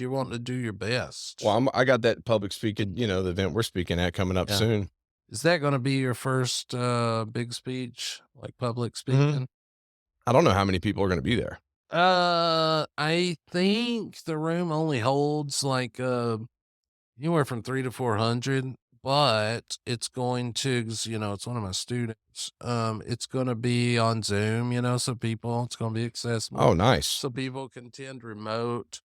you want to do your best. Well, I got that public speaking, the event we're speaking at coming up Yeah. soon. Is that gonna be your first, big speech, like public Mhm. speaking? I don't know how many people are gonna be there. I think the room only holds like, anywhere from 3 to 400, but it's going to 'cause, it's one of my students. It's gonna be on Zoom, so it's gonna be accessible. Oh, nice. So people can attend remote.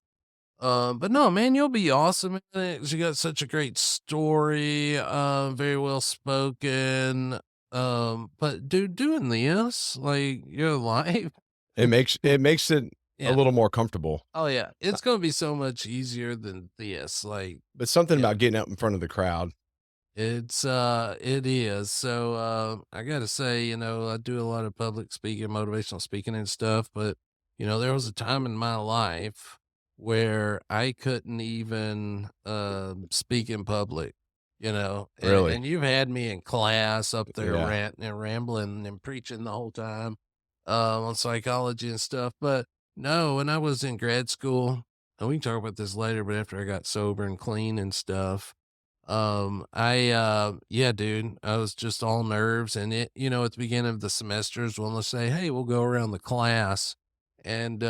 But no, man, you'll be awesome in it 'cause you got such a great story, very well spoken. But dude, doing this, like your life, It makes it a yeah. little more comfortable, Oh yeah. uh, It's gonna be so much easier than this. Like, but something yeah. about getting out in front of the crowd. It is. So, I gotta say, I do a lot of public speaking, motivational speaking and stuff, but, there was a time in my life where I couldn't even, speak in public, Really. and you've had me in class up there Yeah. ranting and rambling and preaching the whole time, on psychology and stuff. But no, when I was in grad school, and we can talk about this later, but after I got sober and clean and stuff, yeah, dude, I was just all nerves and at the beginning of the semesters when they say, "Hey, we'll go around the class and,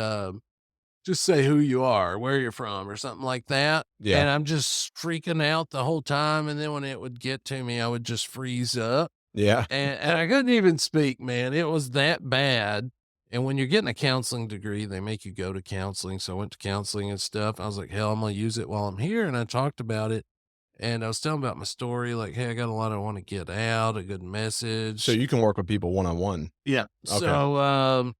just say who you are, where you're from," or something like that. Yeah. And I'm just freaking out the whole time. And then when it would get to me, I would just freeze up Yeah. and I couldn't even speak, man. It was that bad. And when you're getting a counseling degree, they make you go to counseling. So I went to counseling and stuff. I was like, hell, I'm going to use it while I'm here. And I talked about it and I was telling about my story, like, "Hey, I got a lot I wanna get out, a good So message." you can work with people one-on-one. Yeah. Okay. So,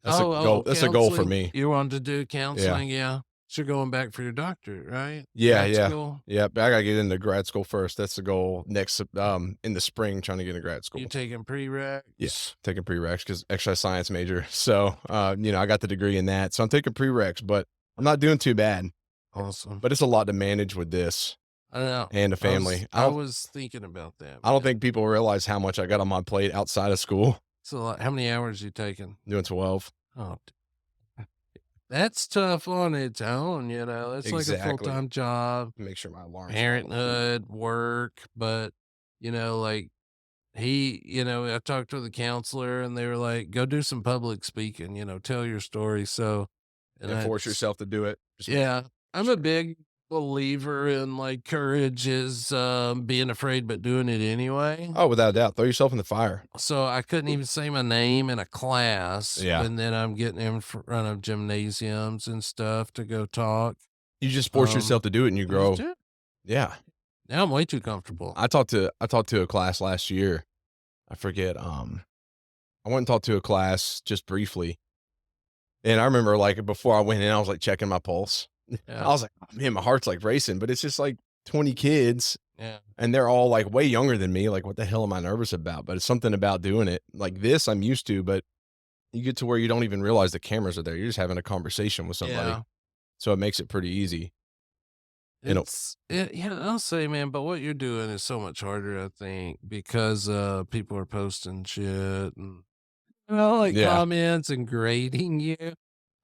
That's a goal that's a goal for counseling. me. You wanted to do Yeah. counseling, yeah. So you're going back for your doctorate, right? Yeah, Grad yeah. school? Yeah, but I gotta get into grad school first. That's the goal next, in the spring, trying to get into grad You school. taking Yeah, prereqs? taking prereqs because exercise science major. So, I got the degree in that. So I'm taking prereqs, but I'm not doing too bad. Awesome. But it's a lot to manage with this I know. and a family. I I don't was thinking about that, I don't man. think people realize how much I got on my plate outside of school. So, like, how many hours you taking? Doing 12. Oh, that's tough on its own, it's like a Exactly. full-time job, Make sure my alarm's not on. parenthood, work, but, like I talked to the counselor and they were like, go do some public speaking, tell your story. So, and And force that's, yourself to do it. Just make yeah, I'm a sure. big believer in like courage is being afraid, but doing it anyway. Oh, without a doubt. Throw yourself in the fire. So I couldn't even say my name in a class. Yeah. And then I'm getting in front of gymnasiums and stuff to go talk. You just force yourself to do it and you I just grow. do it. Yeah. Now I'm way too comfortable. I talked to a class last year. I forget, I went and talked to a class just briefly, and I remember, like, before I went in, I was, like, checking my pulse. I Yeah. was like, "Oh, man, my heart's, like, racing," but it's just, like, 20 kids, Yeah. and they're all, like, way younger than me, like, what the hell am I nervous about? But it's something about doing it. Like, this I'm used to, but you get to where you don't even realize the cameras are there. You're just having a conversation with somebody, Yeah. so it makes it pretty easy, you know. Yeah, I'll say, man, but what you're doing is so much harder, I think, because people are posting shit and like Yeah. comments and grading you.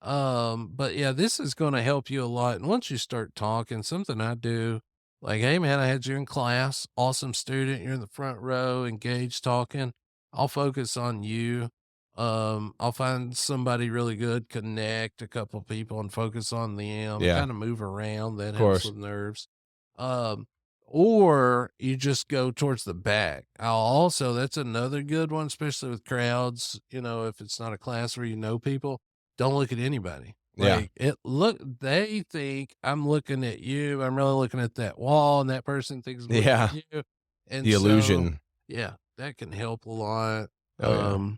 But yeah, this is gonna help you a lot. And once you start talking, something I do, like, hey man, I had you in class, awesome student, you're in the front row, engaged talking. I'll focus on you. I'll find somebody really good, connect a couple people and focus on them, Yeah, kind of move around. That of helps course. with nerves. Um, or you just go towards the back. I'll also, that's another good one, especially with crowds, if it's not a class where you know people, don't look at anybody. Yeah. Like they think I'm looking at you. I'm really looking at that wall, and that person thinks I'm looking Yeah. at you. And The so, illusion. yeah, that can help a lot. Oh, yeah.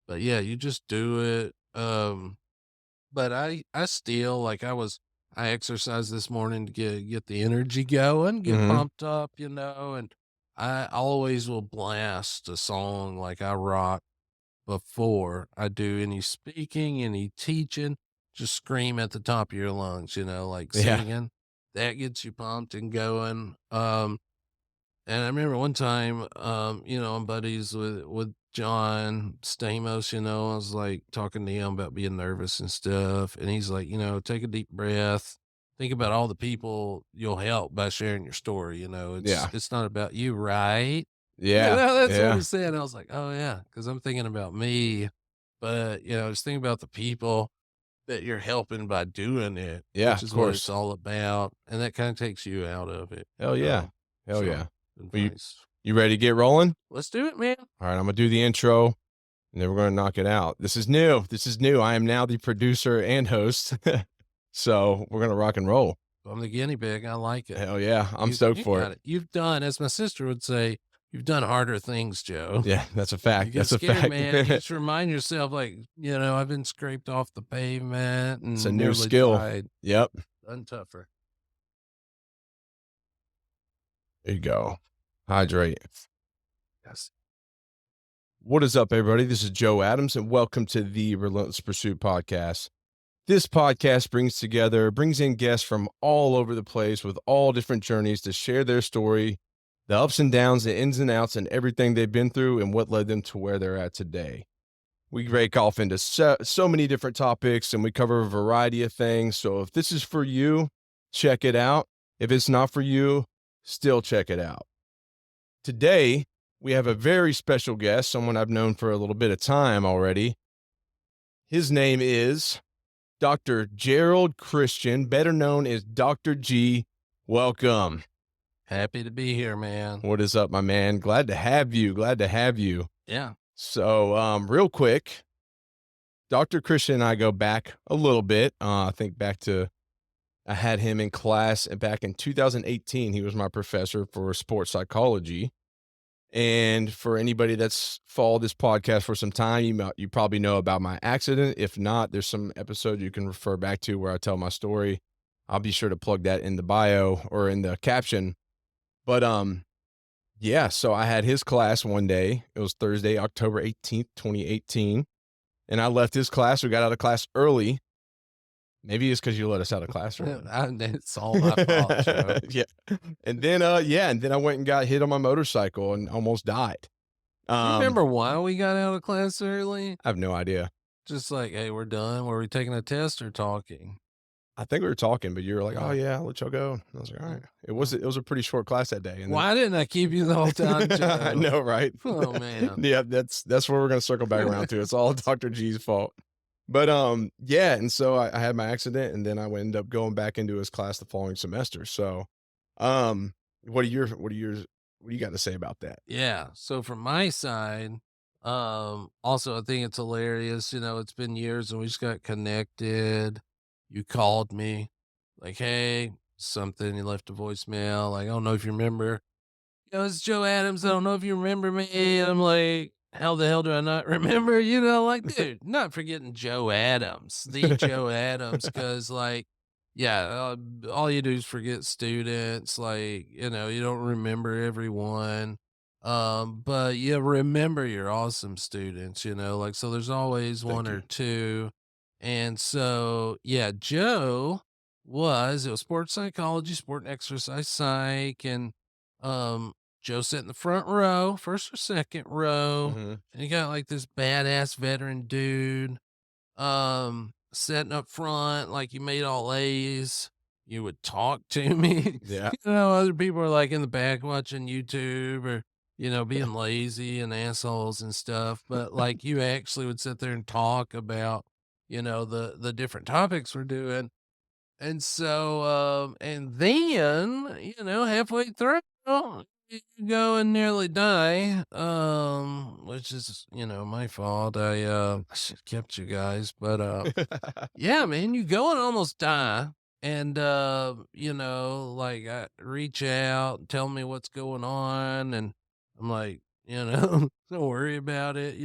But yeah, you just do it. But I still like I exercised this morning to get the energy going, get Mhm. pumped up, and I always will blast a song like I rock before I do any speaking, any teaching. Just scream at the top of your lungs, like Yeah. singing. That gets you pumped and going. And I remember one time, I'm buddies with John Stamos, I was like talking to him about being nervous and stuff. And he's like, take a deep breath. think about all the people you'll help by sharing your story, Yeah. it's not about you, right? Yeah. That's what he Yeah. said. I was like, "Oh, yeah, because 'cause I'm thinking about me, but, just think about the people that you're helping by doing it, Yeah, which of is what it's course. all about, and that kinda takes you out of it, Hell yeah. Hell so yeah. Well, advice. you ready to get rolling? Let's do it, man. All right, I'm gonna do the intro and then we're gonna knock it out. This is new. This is new. I am now the producer and host. So we're gonna rock and roll. I'm the guinea pig, I like it. Hell yeah. I'm You stoked you for it. got it. You've done, as my sister would say, "You've done harder things, Joe." Yeah, that's a You fact. get That's a scared, fact. man, and you just remind yourself, like, "I've been scraped off the pavement It's a and new nearly skill. died." Yep. Done tougher. There you go. Hydrate. Yes. What is up, everybody? This is Joe Adams, and welcome to the Relentless Pursuit podcast. This podcast brings in guests from all over the place with all different journeys to share their story, the ups and downs, the ins and outs, and everything they've been through and what led them to where they're at today. We break off into so many different topics and we cover a variety of things. So if this is for you, check it out. If it's not for you, still check it out. Today, we have a very special guest, someone I've known for a little bit of time already. His name is Dr. Gerald Christian, better known as Dr. G. Welcome. Happy to be here, man. What is up, my man? Glad to have you. Glad to have you. Yeah. So, real quick, Dr. Christian and I go back a little bit. I think back to I had him in class back in 2018. He was my professor for sports psychology. And for anybody that's followed this podcast for some time, you probably know about my accident. If not, there's some episode you can refer back to where I tell my story. I'll be sure to plug that in the bio or in the caption. But yeah, so I had his class one day. It was Thursday, October 18th, 2018. And I left his class. We got out of class early. Maybe it's because you let us out of class early. It's all my fault, Joe. Yeah. And then and then I went and got hit on my motorcycle and almost died. You Um, remember why we got out of class early? I have no idea. Just like, "Hey, we're done." Were we taking a test or talking? I think we were talking, but you were like, "Oh Oh, yeah, I'll let y'all go." And I was like, "All oh, right." oh. It was a pretty short class that day, and then Why didn't I keep you the whole time, I Joe? know, right? Oh, man. Yeah, that's where we're gonna circle back around to. It's all Dr. G's fault. But yeah, and so I had my accident, and then I ended up going back into his class the following semester. So, um, what do you got to say about that? Yeah, so from my side, also, I think it's hilarious, it's been years and we just got connected. You called me, like, "Hey," something, you left a voicemail, like, "I don't know if you remember." "It's Joe Adams, I don't know if you remember me." And I'm like, "How the hell do I not remember?" Like, dude, not forgetting Joe Adams, the Joe Adams, because like, yeah, all you do is forget students, like, you don't remember everyone, but you remember your awesome students, like, so there's always one Thank or you. two. And so, yeah, Joe it was sports psychology, sport and exercise psych, and Joe sat in the front row, first or second row, Hmm. and you got like this badass veteran dude, sitting up front, like you made all A's. You would talk to me. Yeah. Other people are like in the back watching YouTube or, being lazy and assholes and stuff. But like you actually would sit there and talk about, the different topics we're doing. And so, and then, halfway through, you go and nearly die, which is, my fault. I should have kept you guys, but, yeah, man, you go and almost die. And, like I reach out, tell me what's going on. And I'm like, don't worry about it,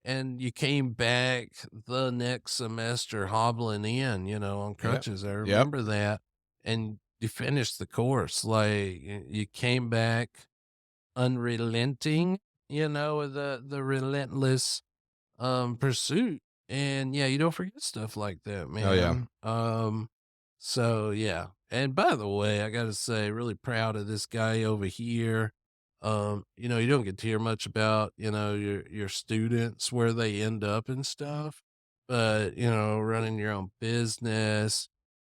and you came back the next semester hobbling in, on Yep. crutches. I Yep. remember that. And you finished the course. Like you came back unrelenting, with the relentless pursuit. And yeah, you don't forget stuff like that, Oh yeah. man. So yeah. And by the way, I gotta say, really proud of this guy over here. You don't get to hear much about, your students where they end up and stuff, but running your own business,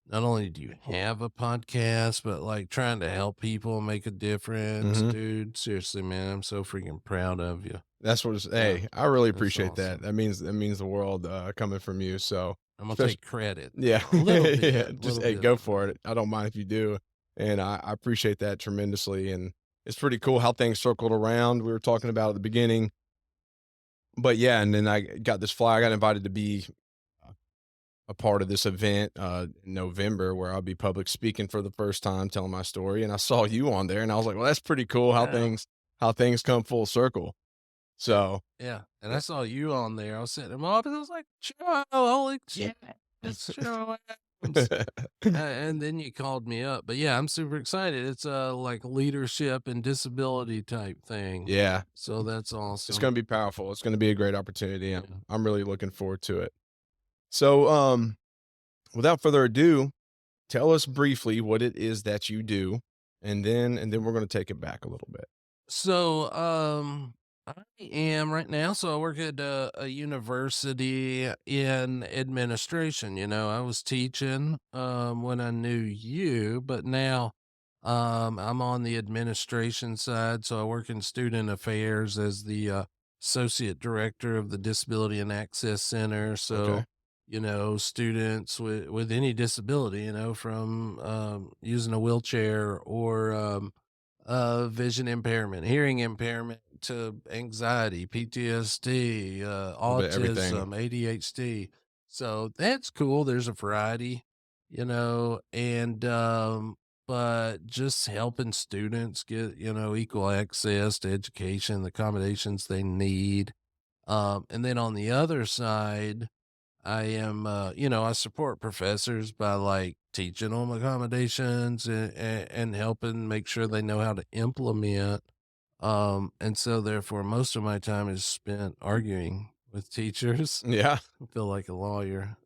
not only do you have a podcast, but like trying to help people make a difference, Mhm. dude. Seriously, man, I'm so freaking proud of you. That's what it's Yeah, hey, I really that's appreciate that. awesome. That means the world, coming from you, so I'm gonna especially take credit, yeah, a little yeah, bit, a just, little hey, bit go of for it. it. I don't mind if you do, and I appreciate that tremendously, and it's pretty cool how things circled around. We were talking about at the beginning, but yeah, and then I got this fly I got invited to be a part of this event, in November where I'll be public speaking for the first time, telling my story, and I saw you on there, and I was like, "Well, that's pretty cool Yeah. how things come full circle." Yeah, So, yeah, and I yeah. saw you on there. I was sitting in my office. I was like, "Joe, holy shit, it's Joe Adams." And then you called me up. But yeah, I'm super excited. It's a like leadership and disability type thing. Yeah. So that's It's awesome. gonna be powerful. It's gonna be a great opportunity. Yeah. I'm really looking forward to it. So, without further ado, tell us briefly what it is that you do, and then we're gonna take it back a little bit. So, I am right now. So I work at a university in administration. I was teaching when I knew you, but now I'm on the administration side. So I work in student affairs as the associate director of the Disability and Access Center. So Okay. students with any disability, from using a wheelchair or vision impairment, hearing impairment to anxiety, PTSD, A little bit of everything. autism, ADHD. So that's cool. There's a variety, but just helping students get, equal access to education, the accommodations they need. And then on the other side, I am, I support professors by like teaching them accommodations and helping make sure they know how to implement. And so therefore, most of my time is spent arguing with teachers. Yeah. I feel like a lawyer.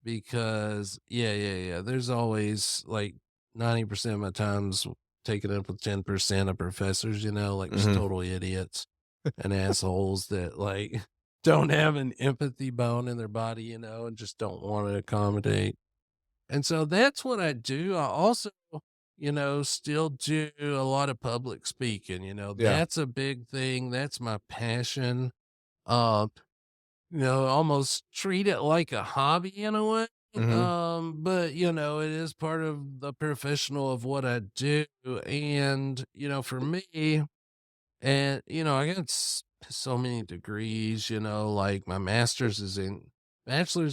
Because yeah. There's always like 90% of my time's taken up with 10% of professors, like just Mhm. total idiots and assholes that like don't have an empathy bone in their body, and just don't want to accommodate. And so that's what I do. I also, still do a lot of public speaking, Yeah. that's a big thing. That's my passion. Um, almost treat it like a hobby in a way. Mhm. But it is part of the professional of what I do. And, for me, and, I got so many degrees, like my bachelor's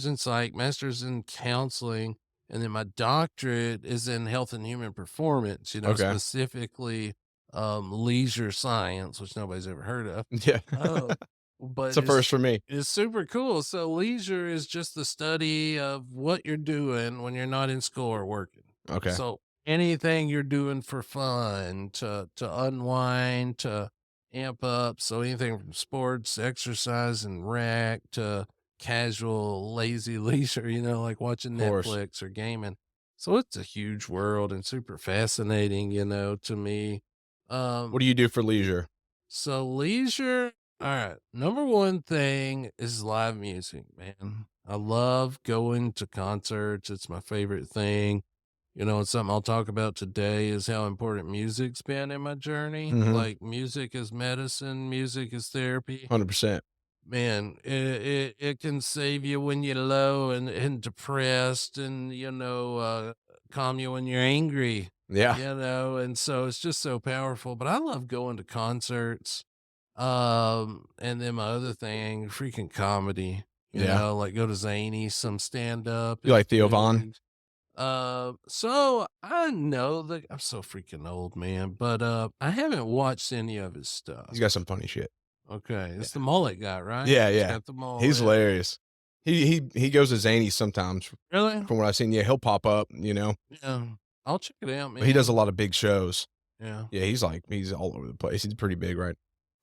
in psych, master's in counseling, and then my doctorate is in health and human performance, Okay. specifically leisure science, which nobody's ever heard of. Yeah. Uh, It's but a first for me. it's super cool. So leisure is just the study of what you're doing when you're not in school or working. Okay. So anything you're doing for fun, to unwind, to amp up. So anything from sports, exercise, and rec to casual, lazy leisure, like watching Of course. Netflix or gaming. So it's a huge world and super fascinating, to me. What Um, do you do for leisure? so leisure, all right. Number one thing is live music, man. I love going to concerts. It's my favorite thing. It's something I'll talk about today is how important music's been in my journey. Mhm. Like music is medicine, music is therapy. 100%. Man, it can save you when you're low and depressed and, calm you when you're angry, Yeah. and so it's just so powerful. But I love going to concerts. And then my other thing, freaking comedy, Yeah. like go to Zany, some stand up You is like Theo Von? big. So I know that I'm so freaking old, man, but I haven't watched any of his stuff. He's got some funny shit. Okay, it's the Yeah. mullet guy, right? Yeah, He's yeah. got the He's mullet. hilarious. He goes to Zany sometimes Really? from what I've seen. Yeah, he'll pop up, Yeah. I'll check it out, but he does a man. lot of big shows. Yeah. Yeah, he's all over the place. He's pretty big, right?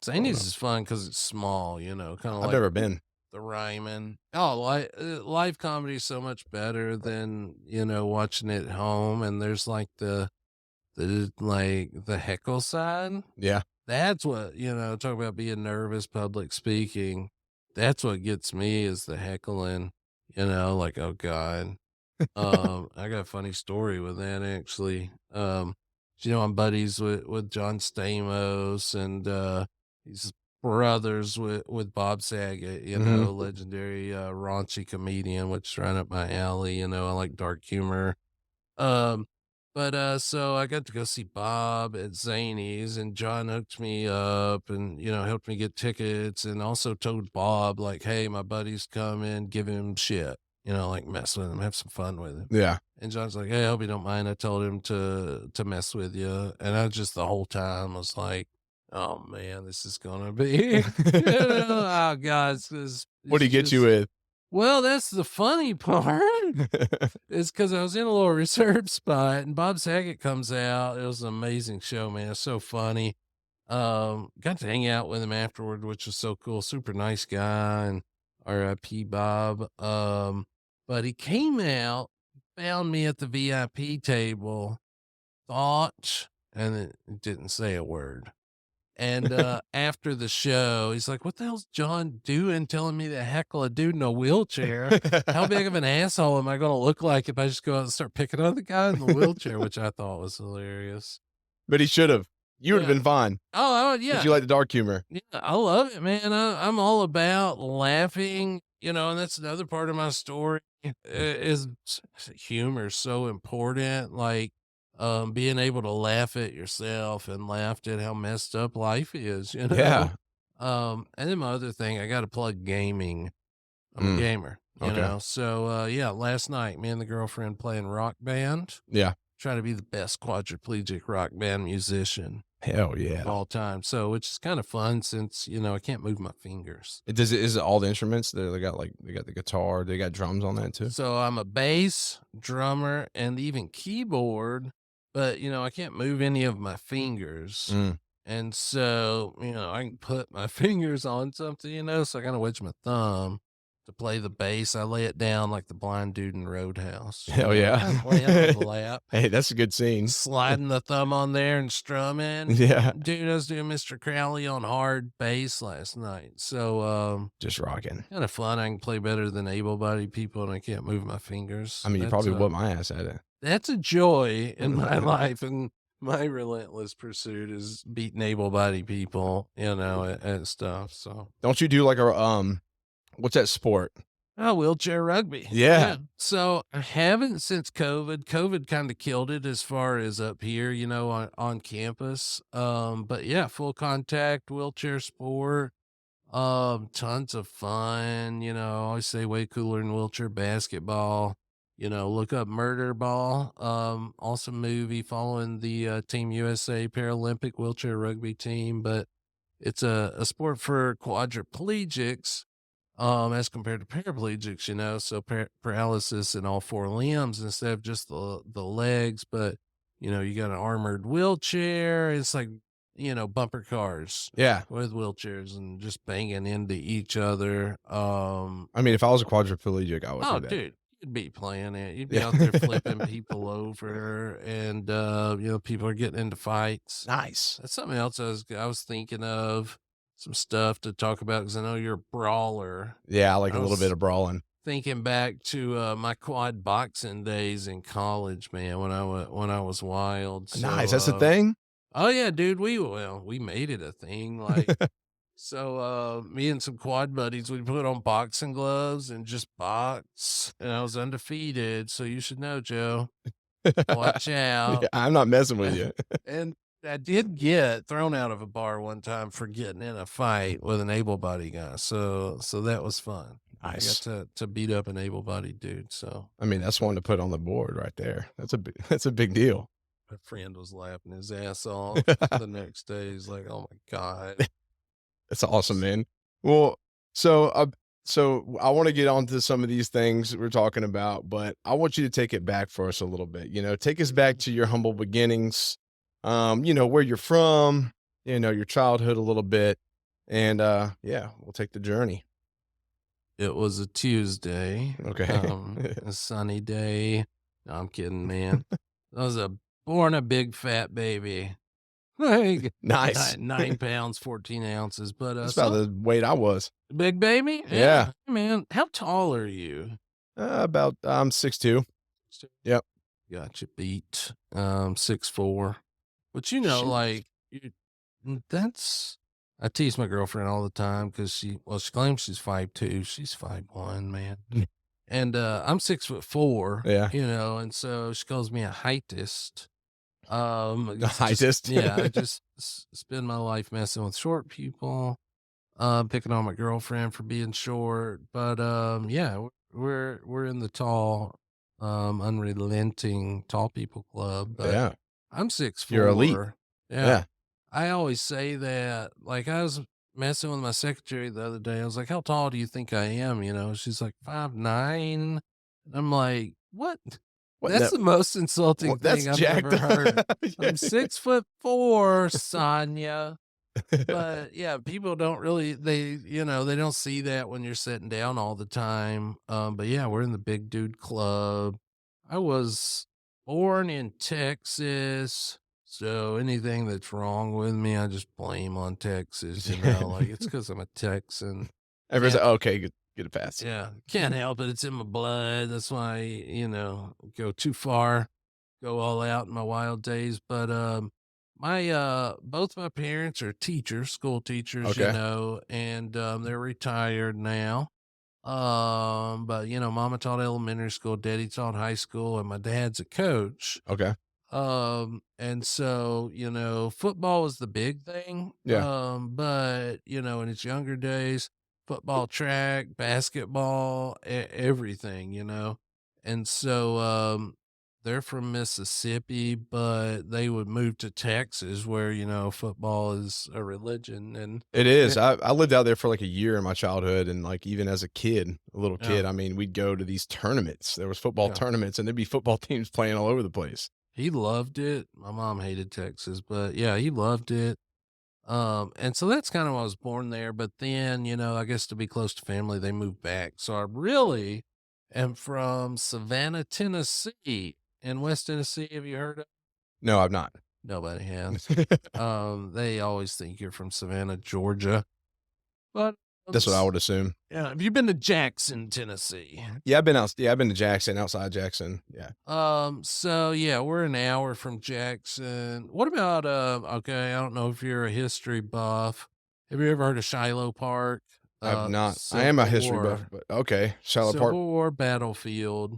Growing Zany's up. is fun because it's small, kind of I've like never been. the Ryman. Oh, live comedy is so much better than, watching it at home. And there's like the heckle side. Yeah. That's what, talk about being nervous, public speaking. That's what gets me is the heckling, like, oh God. I got a funny story with that actually. I'm buddies with John Stamos and he's brothers with Bob Saget, Mhm. legendary raunchy comedian, which is right up my alley. I like dark humor. Um, so I got to go see Bob at Zany's, and John hooked me up and, helped me get tickets, and also told Bob, like, "Hey, my buddy's coming, give him shit," like mess with him, have some fun with him. Yeah. And John's like, "Hey, I hope you don't mind. I told him to mess with you." And I just the whole time was like, "Oh man, this is gonna be, oh god, What'd it's he get you just." with? Well, that's the funny part. It's because I was in a little reserved spot and Bob Saget comes out. It was an amazing show, man. It's so funny. Got to hang out with him afterward, which was so cool. Super nice guy and RIP Bob. But he came out, found me at the VIP table, thought, and it didn't say a word. And, after the show, he's like, "What the hell's John doing telling me to heckle a dude in a wheelchair? How big of an asshole am I gonna look like if I just go out and start picking on the guy in the wheelchair?" Which I thought was hilarious. But he should've. You would've Yeah. been fine Oh, because yeah. you like the dark humor. Yeah, I love it, man. I'm all about laughing, and that's another part of my story is humor so important. Like, being able to laugh at yourself and laughed at how messed up life is, you know? Yeah. And then my other thing, I got to plug gaming. I'm a Mm, gamer, okay. So, yeah, last night, me and the girlfriend playing Rock Band, Yeah. trying to be the best quadriplegic rock band musician Hell of yeah. all time. So, which is kind of fun since, I can't move my fingers. Is it all the instruments? They got the guitar, they got drums on that too? So I'm a bass, drummer, and even keyboard, but I can't move any of my fingers. Mm. And so, I can put my fingers on something, so I gotta wedge my thumb to play the bass. I lay it down like the blind dude in Roadhouse, Hell kind yeah. of lay it on the lap. Hey, that's a good scene. Sliding the thumb on there and strumming. Yeah. Dude, I was doing Mr. Crowley on hard bass last night. So, Just rocking. kind of fun. I can play better than able-bodied people and I can't move my I fingers. mean, you probably whooped my ass at it. That's a joy in my life. And my relentless pursuit is beating able-bodied people, at stuff. So, Don't you do like a, what's that sport? oh, wheelchair rugby. Yeah. Yeah. So I haven't since COVID. COVID kind of killed it as far as up here, on campus. But yeah, full contact wheelchair sport. Tons of fun. I always say way cooler than wheelchair basketball. Look up Murder Ball. Awesome movie following the Team USA Paralympic wheelchair rugby team, but it's a sport for quadriplegics as compared to paraplegics, so paralysis in all four limbs instead of just the legs. But you got an armored wheelchair. It's like bumper cars Yeah. with wheelchairs and just banging into each other. I mean, if I was a quadriplegic, I would Oh, do that. dude, you'd be playing it. You'd be Yeah. out there flipping people over, and people are getting into fights. Nice. That's something else I was thinking of, some stuff to talk about because I know you're a brawler. Yeah, I like I a little bit was of brawling. thinking back to my quad boxing days in college, man, when I was wild. Nice, So, that's the thing? oh yeah, dude, we made it a thing. Like, so, me and some quad buddies, we put on boxing gloves and just box, and I was undefeated. So you should know, Joe. Watch Yeah, out. I'm not messing with you. And I did get thrown out of a bar one time for getting in a fight with an able-bodied guy, so that was fun. I got Nice. to beat up an able-bodied dude, so I mean, that's one to put on the board right there. That's a big deal. my friend was laughing his ass off the next day. He's like, "Oh my god." That's awesome, man. Well, so, so I want to get on to some of these things we're talking about, but I want you to take it back for us a little bit. Take us back to your humble beginnings. Where you're from. Your childhood a little bit, and yeah, we'll take the journey. It was a Tuesday, Okay. a sunny day. No, I'm kidding, man. I was born a big fat baby. Like, Nice. 9 pounds, 14 ounces, but, That's about the weight I was. big baby? Yeah. Yeah, man. How tall are you? About I'm 6'2". Yep. Got you beat. 6'4". But, Sheesh. like, that's I tease my girlfriend all the time because she claims she's 5'2". She's 5'1", man. And, I'm 6'4", Yeah. and so she calls me a heightist. The It's just heightest. yeah, I just spend my life messing with short people, picking on my girlfriend for being short, but, yeah, we're in the tall, unrelenting tall people club, but Yeah. I'm You're elite. 6'4". Yeah. Yeah. I always say that, like, I was messing with my secretary the other day. I was like, "How tall do you think I am?" She's like, 5'9". I'm like, "What?" What? That's No. the most insulting That's thing I've jacked ever heard. up. Yeah. I'm 6'4", Sonya. But, yeah, people don't really they don't see that when you're sitting down all the time, but, yeah, we're in the big dude club. I was born in Texas, so anything that's wrong with me, I just blame on Texas, like, it's because 'cause I'm a Texan. Everyone's like, Can't "Okay, get a pass." yeah, can't help it, it's in my blood, that's why, go too far, go all out in my wild days, but, my, both my parents are teachers, school teachers, Okay. and, they're retired now. But, mama taught elementary school, daddy taught high school, and my dad's a coach. Okay. And so, football was the big thing. Yeah. But, in its younger days, football, track, basketball, everything, And so, they're from Mississippi, but they would move to Texas where, football is a religion. And It is. it, I lived out there for, like, a year in my childhood and, like, even as a kid, a little yeah, kid, I mean, we'd go to these tournaments. There was football yeah. tournaments, and there'd be football teams playing all over the place. He loved it. My mom hated Texas, but yeah, he loved it. And so that's kind of why I was born there. But then, I guess to be close to family, they moved back. So I really am from Savannah, Tennessee. In West Tennessee, have you heard of? No, I've not. Nobody has. They always think you're from Savannah, Georgia. But That's what I would assume. yeah, have you been to Jackson, Tennessee? I've been to Jackson, outside Jackson, yeah. So yeah, we're an hour from Jackson. What about okay, I don't know if you're a history buff. Have you ever heard of Shiloh Park? I've not. I am a Civil history buff, War. but okay. Charlotte Park. Civil War battlefield.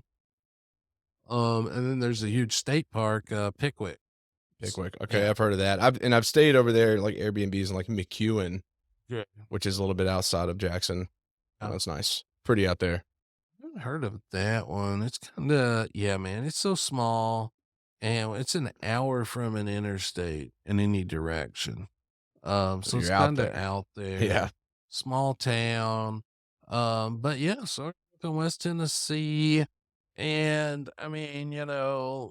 And then there's a huge state park, Pickwick. Pickwick. Okay, Yeah. I've heard of that. I've stayed over there, like, Airbnbs in, like, McEwen, Yeah. which is a little bit outside of Jackson. I That's nice. Pretty out there. haven't heard of that one. It's kinda yeah, man, it's so small and it's an hour from an interstate in any direction. So So it's you're out kinda there. out Yeah. there, small town. But yeah, so I grew up in West Tennessee, and I mean,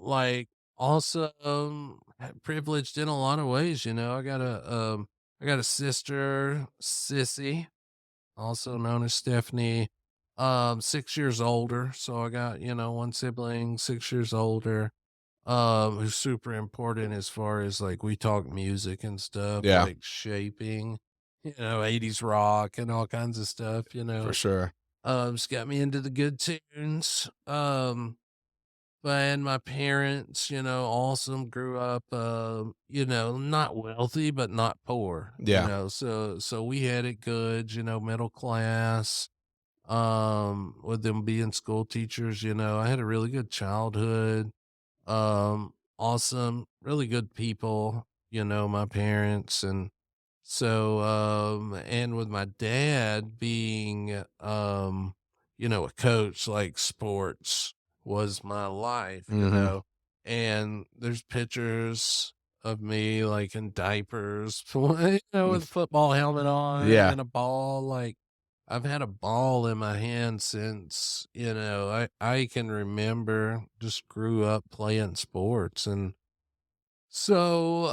like also privileged in a lot of ways. I got a sister, Sissy, also known as Stephanie, 6 years older. So I got one sibling, 6 years older, who's super important as far as, like, we talk music and stuff, Yeah, like shaping, 80s rock and all kinds of stuff, for sure. it's got me into the good tunes. And my parents, awesome, grew up, not wealthy, but not poor, Yeah. so we had it good, middle class. With them being school teachers, I had a really good childhood. Awesome, really good people, my parents. And so, and with my dad being, a coach, like, sports was my life, Mhm. and there's pictures of me, like, in diapers, with a football helmet on Yeah, and a ball. Like, I've had a ball in my hand since, I can remember, just grew up playing sports. And so,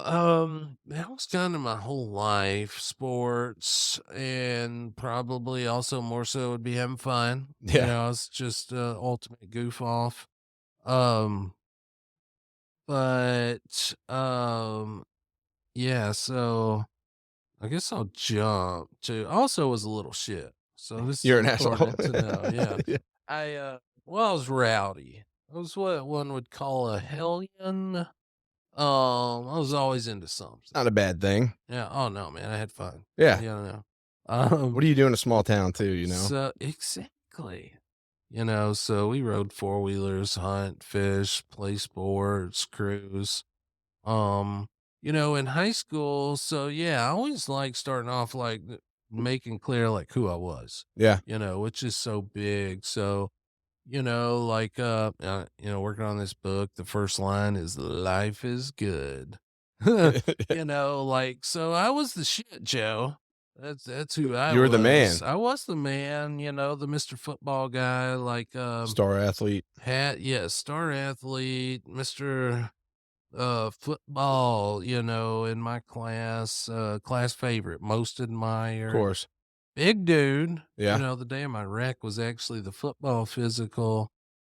that was kind of my whole life, sports, and probably also more so would be having fun. yeah. It's just ultimate goof off. Um, but yeah, so I guess I'll jump to also was a little shit. So this is You're an asshole. important to know. Yeah. Yeah. I was rowdy. I was what one would call a hellion. I was always into something. Not a bad thing. Yeah. Oh no, man, I had fun. Yeah. Yeah, no. What do you do in a small town too, So exactly. So we rode four wheelers, hunt, fish, play sports, cruise. Um, in high school, so yeah, I always like starting off like making clear like who I was, Yeah. which is so big. So, working on this book, the first line is life is good. So I was the shit, Joe. That's who I You were the was. man, I was the man, the Mr. Football guy, like star athlete. star athlete, Mr. Football, in my class, class favorite, most Of admired, course. big dude. Yeah. The day of my wreck was actually the football physical,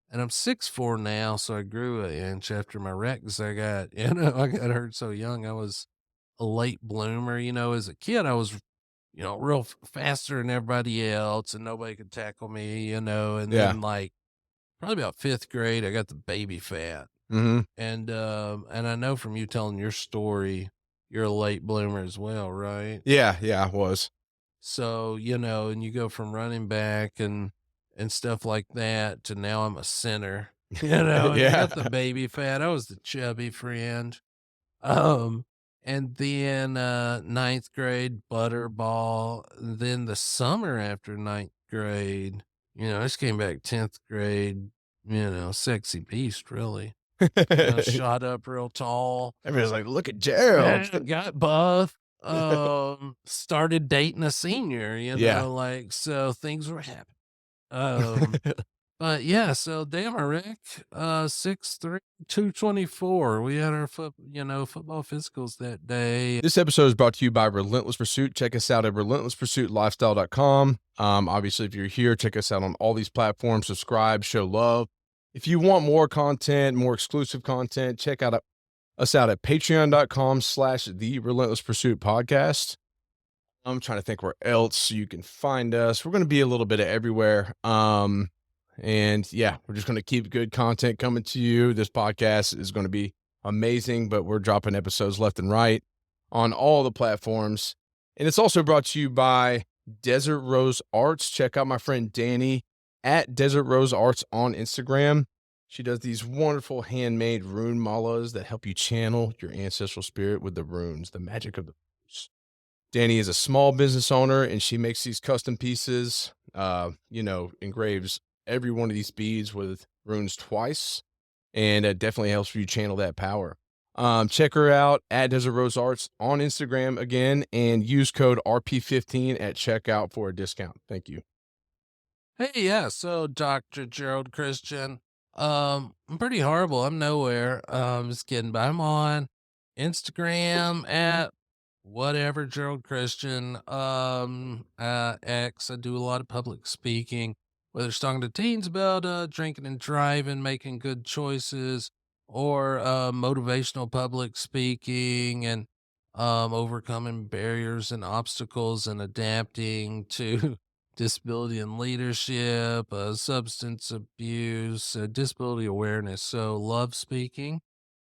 and I'm 6'4" now, so I grew an inch after my wreck because I got hurt so young. I was a late bloomer. As a kid, I was, real faster than everybody else, and nobody could tackle me. And Yeah. then like probably about fifth grade, I got the baby fat. Mhm. And I know from you telling your story, you're a late bloomer as well, right? Yeah, yeah, I was. So, and you go from running back and stuff like that to now I'm a center, and I Yeah. got the baby fat. I was the chubby friend. Um, and then ninth grade butterball. Then the summer after ninth grade, I just came back 10th grade, sexy beast, really. Shot up real tall. Everybody's like, "Look at Gerald." Yeah, got buff. Started dating a senior, Yeah. so things were happening. Um, but yeah, so damn wreck, 6'3", 224. We had our football physicals that day. This episode is brought to you by Relentless Pursuit. Check us out at relentlesspursuitlifestyle.com. Obviously, if you're here, check us out on all these platforms. Subscribe, show love. If you want more content, more exclusive content, check out us out at patreon.com/ the Relentless Pursuit podcast. I'm trying to think where else you can find us. We're going to be a little bit of everywhere. And yeah, we're just going to keep good content coming to you. This podcast is going to be amazing, but we're dropping episodes left and right on all the platforms. And it's also brought to you by Desert Rose Arts. Check out my friend Danny at Desert Rose Arts on Instagram. She does these wonderful handmade rune malas that help you channel your ancestral spirit with the runes, the magic of the runes. Danny is a small business owner and she makes these custom pieces, engraves every one of these beads with runes twice. And it definitely helps you channel that power. Check her out at Desert Rose Arts on Instagram again and use code RP15 at checkout for a discount. Thank you. Hey, yeah, so Dr. Gerald Christian, I'm pretty horrible. I'm nowhere. Just kidding, but I'm on Instagram at whatever Gerald Christian, X. I do a lot of public speaking, whether it's talking to teens about drinking and driving, making good choices, or motivational public speaking and overcoming barriers and obstacles and adapting to disability and leadership, substance abuse, disability awareness. So love speaking.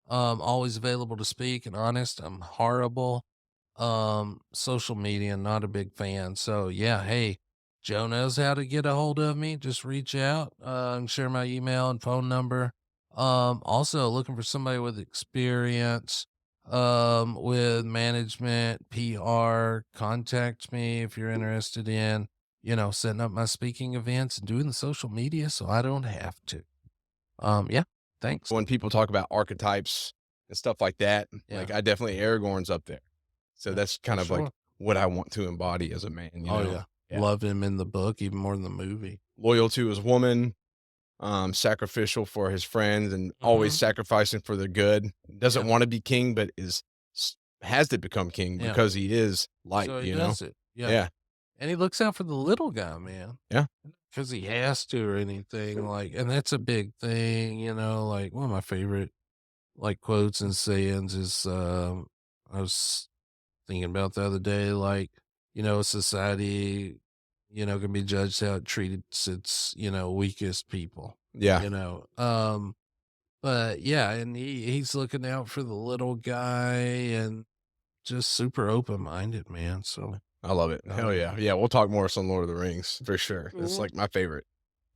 Always available to speak and honest. I'm horrible. Social media, not a big fan. So yeah, hey, Joe knows how to get a hold of me. Just reach out, and share my email and phone number. Also looking for somebody with experience, with management, PR, contact me if you're interested in, setting up my speaking events and doing the social media so I don't have to. Yeah, thanks. When people talk about archetypes and stuff like that, Yeah, like I definitely Aragorn's up there. So yeah, that's for kind of like sure. what I want to embody as a man, Oh yeah. Yeah. Love him in the book even more than the movie. Loyal to his woman, sacrificial for his friends and always Mhm. sacrificing for the good. Doesn't Yeah, want to be king, but has to become king yeah. because he is light, So he does it. Yeah. Yeah. And he looks out for the little guy, man. Yeah. Because he has to or anything, like and that's a big thing, like, one of my favorite, like, quotes and sayings is, I was thinking about the other day, like, society, can be judged how it treats its, weakest people, Yeah. you know? But yeah, and he's looking out for the little guy and just super open-minded, man, so, I love it. Hell um yeah. Yeah, we'll talk more on Lord of the Rings for sure. It's Mhm. like my favorite.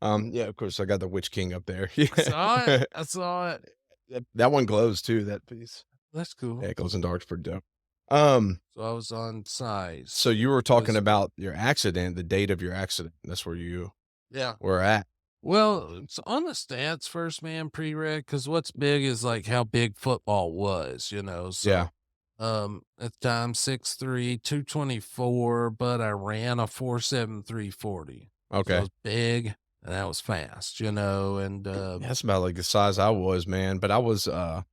Yeah, of course I got the Witch King up there. I saw it, Yeah. I saw it. That one glows too, that piece. That's Yeah, cool. it glows in dark, it's pretty dope. Um, So I was on so size you were talking 'cause about your accident, the date of your accident. That's where you yeah. were at. Well, it's on the stats first, man, prereq, because what's big is, like, how big football was, Yeah. so, at the time, 6'3", 224, but I ran a 4.7 340. So I Okay. was big and I was fast, and, Yeah, that's about like the size I was, man. But I wasn't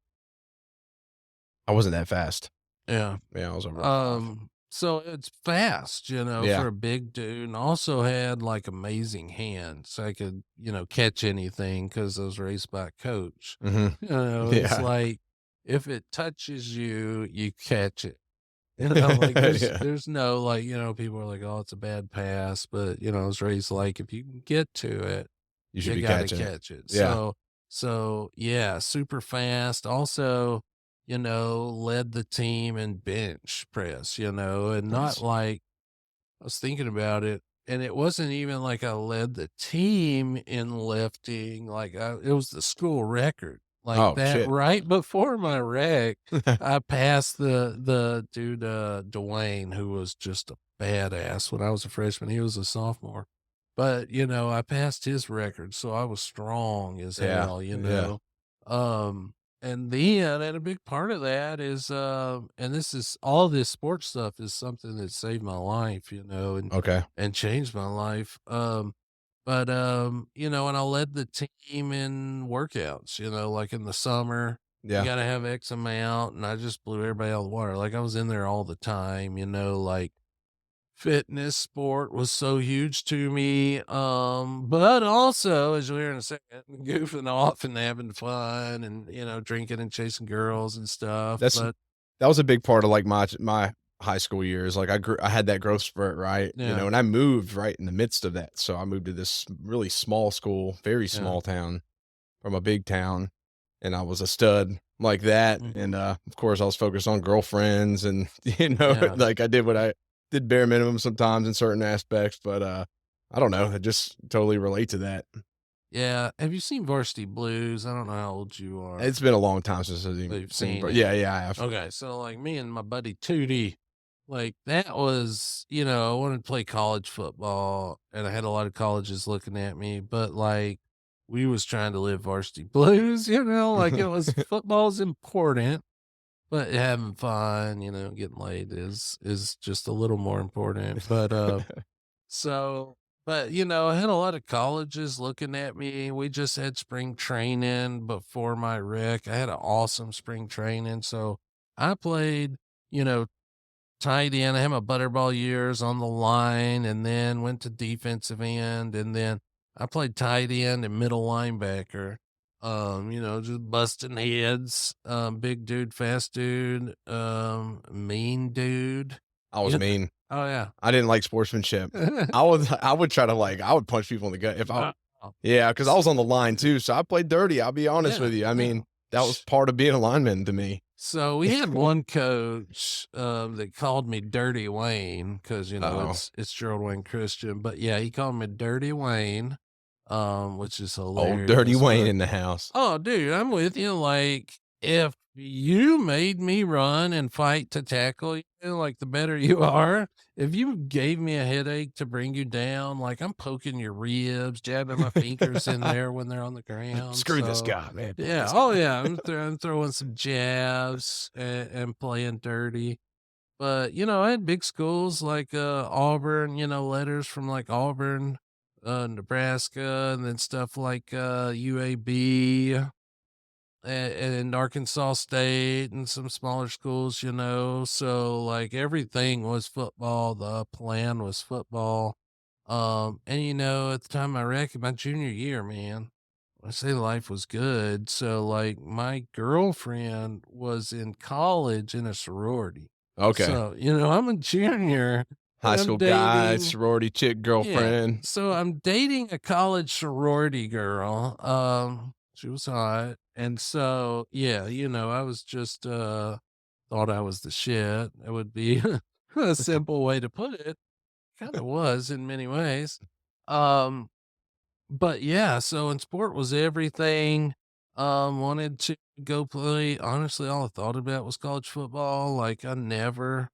that fast. yeah. Yeah, I was a rough off. So it's fast, Yeah. for a big dude, and also had like amazing hands. I could, catch anything because I was raised by a coach. Mhm. It's Yeah. like if it touches you, you catch it. Like Yeah. there's no like, people are like, oh, it's a bad pass, but I was raised like if you can get to it, You should you be gotta catching it. catch it. Yeah. So yeah, super fast. Also, led the team in bench press, and not Nice. like I was thinking about it, and it wasn't even like I led the team in lifting, like it was the school record. Like Oh, that shit. right before my wreck, I passed the dude Dwayne, who was just a badass when I was a freshman. He was a sophomore. But, I passed his record, so I was strong as Yeah. hell. Yeah. Um, and a big part of that is, and this is all this sports stuff is something that saved my life, Okay. and changed my life. And I led the team in workouts, like in the summer, you Yeah. got to have X amount, and I just blew everybody out of the water. Like I was in there all the time, like fitness sport was so huge to me, but also, as you'll hear in a second, goofing off and having fun and, drinking and chasing girls and stuff, That's but that was a big part of, like, my high school years. Like, I had that growth spurt, right? yeah, And I moved right in the midst of that. So I moved to this really small school, very yeah, small town from a big town, and I was a stud like that. mhm, And, of course, I was focused on girlfriends and, yeah, like, I did what I did bare minimum sometimes in certain aspects, but, I don't know, I just totally relate to that. yeah. Have you seen Varsity Blues? I don't know how old you are, It's been a long time since I've but even you've seen seen but it. yeah, yeah, I have. Okay, so, like, me and my buddy Tootie, like, that was I wanted to play college football, and I had a lot of colleges looking at me, but, like, we was trying to live varsity blues, like, it was football's important, but having fun, getting laid is just a little more important, so I had a lot of colleges looking at me. We just had spring training before my wreck. I had an awesome spring training, so I played, you know, tight end. I had my butterball years on the line and then went to defensive end, and then I played tight end and middle linebacker. Just busting heads, big dude, fast dude, mean dude. I was You mean. Oh, yeah. I didn't like sportsmanship. I would try to, like I would punch people in the gut if I Uh, yeah, because I s was on the line too, so I played dirty, I'll be honest yeah, with you. I yeah. mean, that was part of being a lineman to me. So we had one coach, that called me Dirty Wayne because Uh-oh. it's Gerald Wayne Christian, but yeah, he called me Dirty Wayne, which is Old dirty hilarious, Wayne but in the house. oh, dude, I'm with you. Like, if you made me run and fight to tackle you, like, the better you are, if you gave me a headache to bring you down, like, I'm poking your ribs, jabbing my fingers in there when they're on the ground. Screw this So, guy, man. Fuck yeah. this Oh, guy. yeah. I'm throwing some jabs and playing dirty. But, I had big schools like Auburn, letters from like Auburn, Nebraska, and then stuff like UAB and Arkansas State and some smaller schools, So like everything was football. The plan was football. And at the time I reckon my junior year, man, I say life was good. So like my girlfriend was in college in a sorority. Okay. So, I'm a junior High and I'm school guy, dating sorority chick yeah. girlfriend. So I'm dating a college sorority girl. She was hot. And so, yeah, I was just, thought I was the shit. It would be a simple way to put it. Kind of was in many ways. Um, but yeah, so in sport was everything. Wanted to go play. Honestly, all I thought about was college football. Like I never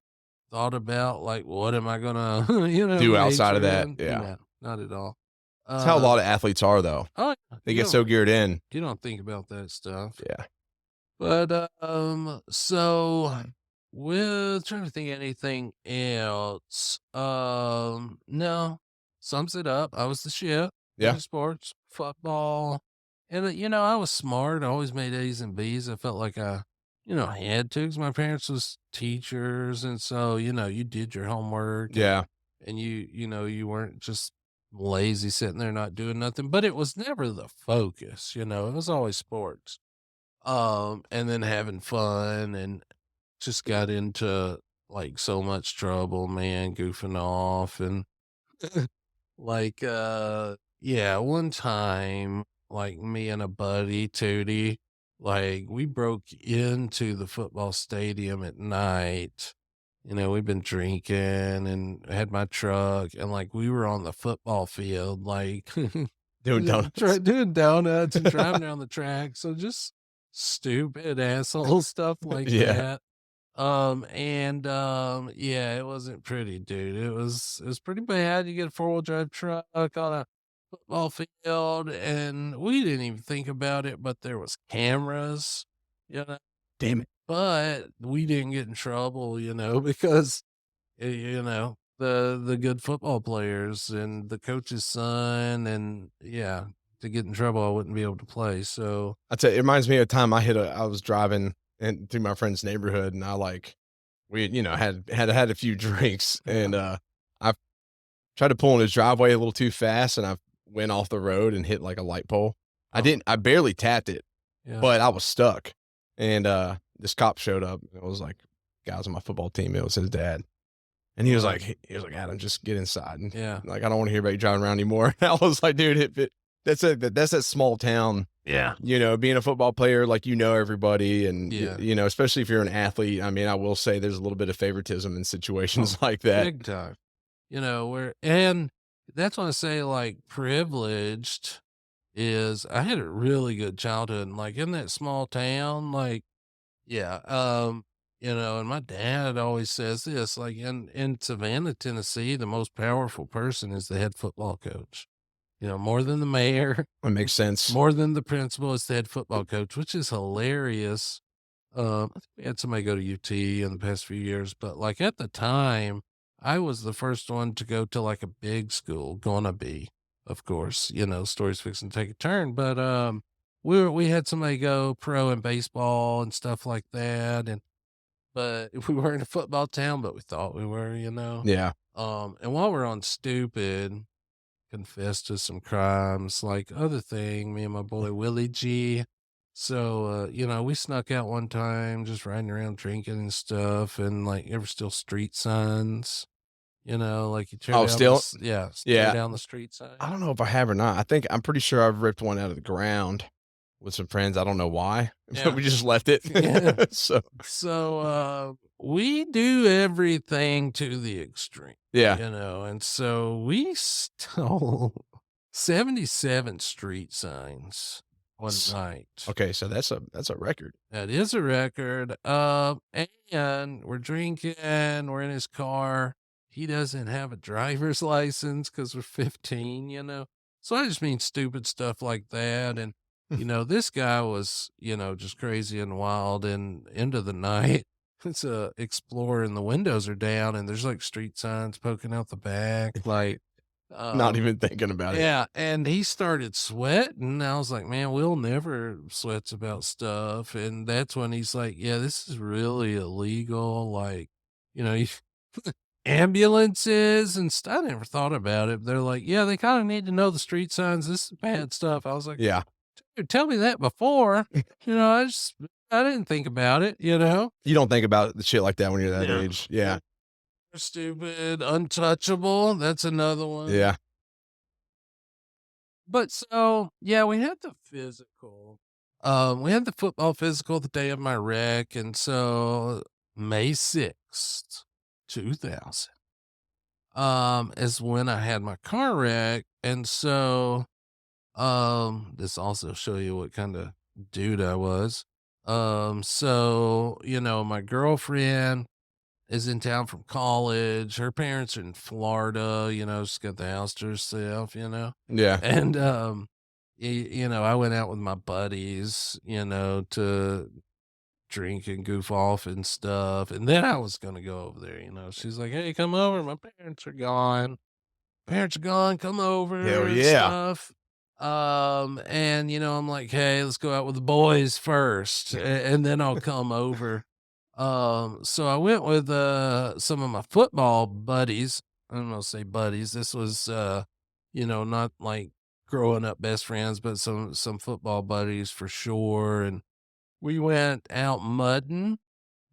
thought about like what am I gonna, Do outside of major that, in? yeah. No, not at all. It's how a Uh, lot of athletes are, though. oh, yeah, They get so geared in. you don't think about that stuff. Yeah. But, so we're trying to think of anything else. No, sums it up. I was the shit, good Yeah. at sports, football. And, I was smart. I always made A's and B's. I felt like I, had to because my parents was teachers. And so, you did your homework Yeah. and you weren't just lazy sitting there not doing nothing, but it was never the focus, it was always sports. And then having fun and just got into like so much trouble, man, goofing off and like yeah, one time like me and a buddy, Tootie, like we broke into the football stadium at night. We've been drinking and had my truck and like we were on the football field, like Doing donuts. doing donuts and driving down the track. So just stupid asshole stuff like Yeah. that. Yeah, it wasn't pretty, dude. It was pretty bad. You get a 4-wheel drive truck on a football field, and we didn't even think about it, but there was cameras, you know, Damn it. but we didn't get in trouble, because the good football players and the coach's son, and yeah, to get in trouble, I wouldn't be able to play. So I tell you, it reminds me of a time I was driving and through my friend's neighborhood, and I, like we, had a few drinks, yeah, and, I tried to pull in his driveway a little too fast, and I went off the road and hit, like, a light pole. oh I barely tapped it, yeah, but I was stuck, and, this cop showed up. It was, like, guys on my football team. It was his dad, and right, he was like, "Adam, just get inside, and, yeah, like, I don't wanna hear about you driving around anymore." I was like, "Dude, that's that small town." yeah, Being a football player, like, everybody and, yeah. especially if you're an athlete, I mean, I will say there's a little bit of favoritism in Oh, situations like that. big time. Where and that's when I say like privileged is I had a really good childhood and like in that small town, like yeah, and my dad always says this, like in Savannah, Tennessee, the most powerful person is the head football coach. More than the mayor, It makes sense. more than the principal, it's the head football coach, which is hilarious. I think we had somebody go to UT in the past few years, but like at the time, I was the first one to go to like a big school, gonna be, of course, stories fixing to take a turn. But we had somebody go pro in baseball and stuff like that. But we weren't a football town, but we thought we were. Yeah. And while we're on stupid, confessed to some crimes. Like other thing, me and my boy Willie G. So, we snuck out one time just riding around drinking and stuff and like ever still street signs, like you tear Oh, down still? tear Yeah. down the street sign. I don't know if I have or not. I'm pretty sure I've ripped one out of the ground with some friends. I don't know why, but Yeah. we just left it. Yeah. So, So, we do everything to the extreme, yeah. and so we stole 77 street signs one S night. Okay, so that's a record. That is a record. And we're drinking, we're in his car. He doesn't have a driver's license because we're 15. So I just mean stupid stuff like that. And, this guy was, just crazy and wild and into the night. It's a Explorer and the windows are down and there's like street signs poking out the back. Like, Not um, even thinking about it. yeah, and he started sweating. I was like, "Man, Will never sweats about stuff." And that's when he's like, "Yeah, this is really illegal." Like, you ambulances and stuff. I never thought about it. They're like, "Yeah, they kind of need to know the street signs. This is bad stuff." I was like, Yeah. "Dude, tell me that before." I didn't think about it. You don't think about the shit like that when you're that Yeah. age. Yeah. Stupid, untouchable. That's another one. Yeah. But so, yeah, we had the physical. We had the football physical the day of my wreck, and so May 6th, 2000, is when I had my car wreck, and so, this also show you what kinda dude I was. So, my girlfriend is in town from college. Her parents are in Florida, she's got the house to herself, Yeah. and, I went out with my buddies, to drink and goof off and stuff. And then I was going to go over there, she's like, "Hey, come over. My parents are gone. Come Hell over and yeah. stuff." And I'm like, "Hey, let's go out with the boys first, and then I'll come over." So I went with some of my football buddies. I don't know, say buddies. This was not like growing up best friends, but some football buddies for sure. And we went out mudding.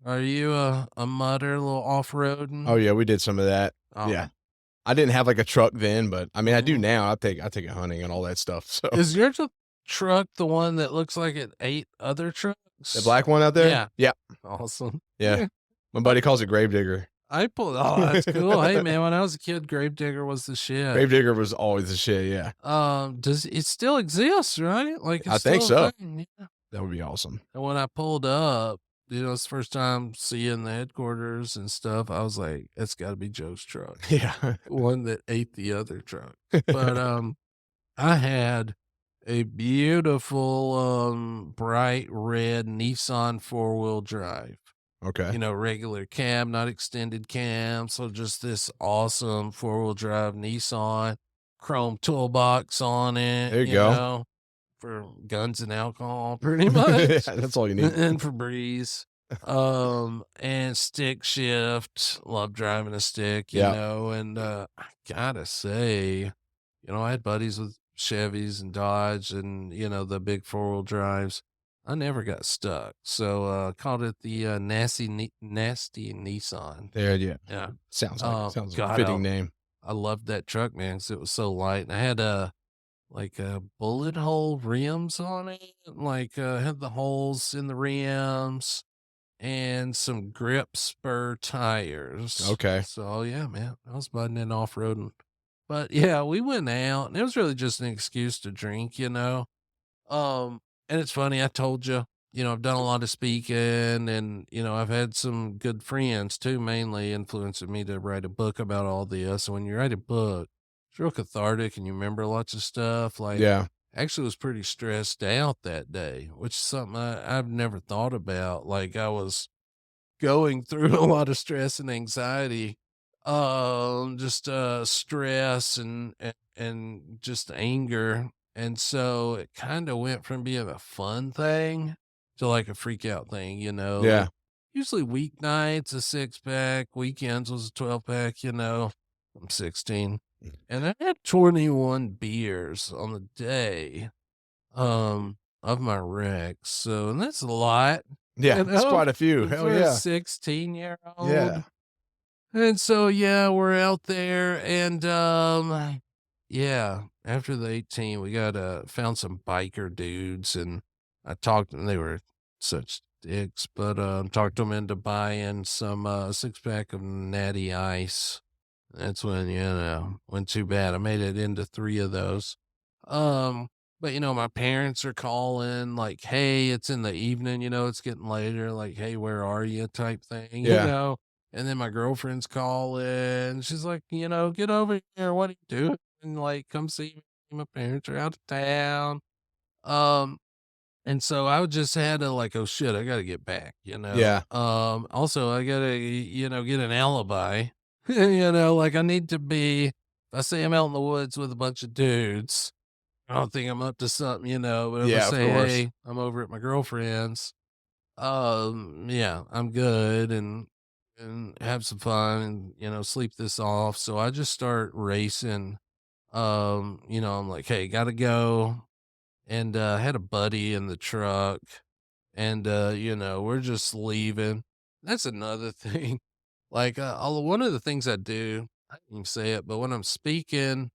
Are you a mudder, a little Oh, off-roading? yeah, we did some of that. Yeah. Oh, I didn't have, like, a truck then, but, I mean, I do mhm. now. I take it hunting and all that stuff, so Is your truck the one that looks like it ate other the trucks? black one out there? Yeah. Yeah, Awesome. yeah. Yeah. My buddy calls it Gravedigger. I pulled oh, that's cool. Hey, man, when I was a kid, Gravedigger was the shit. Gravedigger was always the shit, yeah. Does it still exists, right? Like, it's I think still so. a thing, yeah. That would be awesome. And when I pulled up, it's the first time seeing the headquarters and stuff, I was like, "It's gotta be Joe's truck, Yeah. one that ate the other truck." But, I had a beautiful, bright red Nissan four-wheel drive. Okay. Regular cab, not extended cab. So just this awesome four-wheel drive Nissan, chrome toolbox on it, There you go. for guns and alcohol, pretty Yeah, much, that's all you need. and for breeze. And stick shift. Love driving a stick, Yeah. and I gotta say, I had buddies with Chevys and Dodge and, the big four-wheel drives. I never got stuck. So, called it the, nasty Nissan. There, yeah. Yeah. Sounds like a God, fitting name. I loved that truck, man, 'cause it was so light. And I had, bullet hole rims on it, like, had the holes in the rims and some grip spur tires. Okay. So, yeah, man, I was budding in off-roading. But, yeah, we went out, and it was really just an excuse to drink, and it's funny, I told you, I've done a lot of speaking and, I've had some good friends too, mainly influencing me to write a book about all this. And when you write a book, it's real cathartic and you remember lots of stuff. Like, Yeah. actually was pretty stressed out that day, which is something I've never thought about. Like, I was going through a lot of stress and anxiety, just stress and just anger. And so it kind of went from being a fun thing to like a freak out thing, like Yeah. usually weeknights a six pack, weekends was a 12 pack, I'm 16. And I had 21 beers on the day of my wreck. So, and that's a lot, Yeah, it's quite a few. Hell for a yeah. 16-year-old. Yeah. And so, yeah, we're out there and, yeah, after the 18, we got, found some biker dudes and I talked to them. They were such dicks, but, talked them into buying some, six pack of Natty Ice. That's when, went too bad. I made it into three of those. Um, but my parents are calling like, "Hey, it's in the evening, it's getting later. Like, hey, where are you?" type thing, Yeah. And then my girlfriend's calling. She's like, "Get over here. What are you doing? And like, come see me. My parents are out of town." Um, and so I just had to like, "Oh shit, I gotta get back," Yeah. Also I gotta, get an alibi. Like I need to be if I say I'm out in the woods with a bunch of dudes, I don't think I'm up to something, but if I Yeah, of say, course. "Hey, I'm over at my girlfriend's," yeah, I'm good and have some fun and, sleep this off. So I just start racing. I'm like, "Hey, gotta go." And I had a buddy in the truck and we're just leaving. That's another thing. Like one of the things I do, I didn't even say it, but when I'm speaking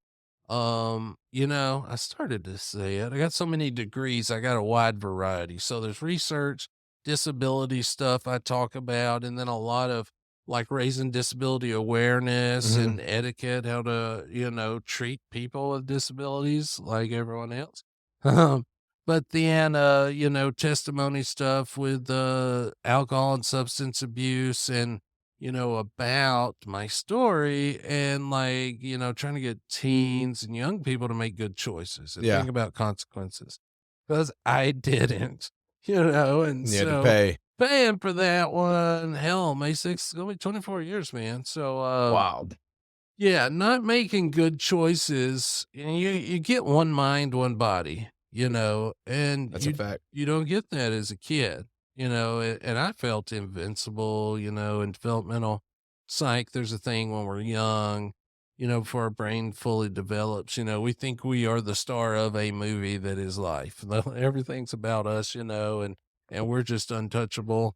I started to say it. I got so many degrees, I got a wide variety. So there's research, disability stuff I talk about, and then a lot of like raising disability awareness Mhm. and etiquette, how to, treat people with disabilities like everyone else. Um, but then, testimony stuff with alcohol and substance abuse and about my story and like, trying to get teens and young people to make good choices and Yeah. think about consequences because I didn't, and You had to so pay. paying for that one, hell, May 6th is gonna be 24 years, man. So, Wow. yeah, not making good choices, and you get one mind, one body, and That's a fact. you don't get that as a kid, and I felt invincible, in developmental psych. There's a thing when we're young, before our brain fully develops, we think we are the star of a movie that is life. Everything's about us, and we're just untouchable.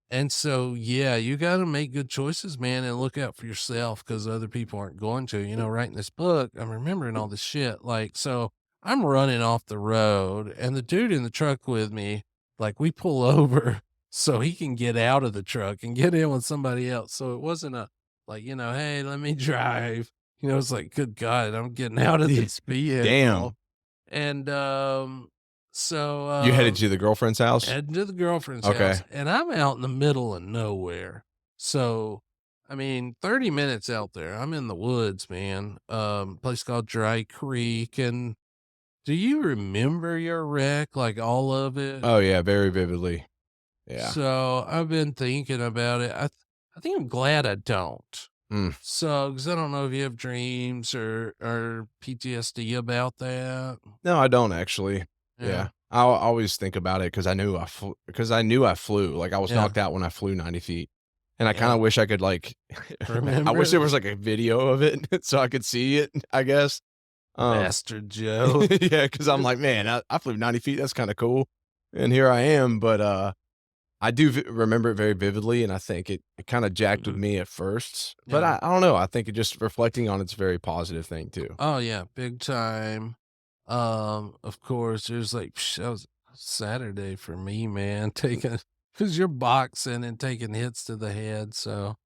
And so, yeah, you got to make good choices, man, and look out for yourself because other people aren't going to. Writing this book, I'm remembering all this shit. Like, so I'm running off the road, and the dude in the truck with me, like, we pull over so he can get out of the truck and get in with somebody else. So it wasn't a, like, hey, let me drive. It's like, good God, I'm getting out of this vehicle. Damn. And so You headed to the girlfriend's house? heading to the girlfriend's house, Okay. and I'm out in the middle of nowhere. So, I mean, 30 minutes out there. I'm in the woods, man. Place called Dry Creek. And do you remember your wreck? Like all of it? Oh, yeah, very vividly. Yeah. So I've been thinking about it. I think I'm glad I don't. Mm. So, because I don't know if you have dreams or PTSD about that. No, I don't actually. Yeah. Yeah. I always think about it because I knew I flew, like, I was Yeah. knocked out when I flew 90 feet, and I kinda Yeah. wish I could, like I Remember wish there it? was, like, a video of it so I could see it, I guess. Um, Bastard Joe. yeah, because 'cause I'm like, "Man, I flew 90 feet, that's kinda cool," and here I am, but, I do remember it very vividly, and I think it kinda jacked with Mhm. me at first, but Yeah. I don't know, I think it just reflecting on it's a very positive thing too. Oh, yeah, big time. Of course, there's like, that was Saturday for me, man, taking because you're boxing and taking hits to the head. So,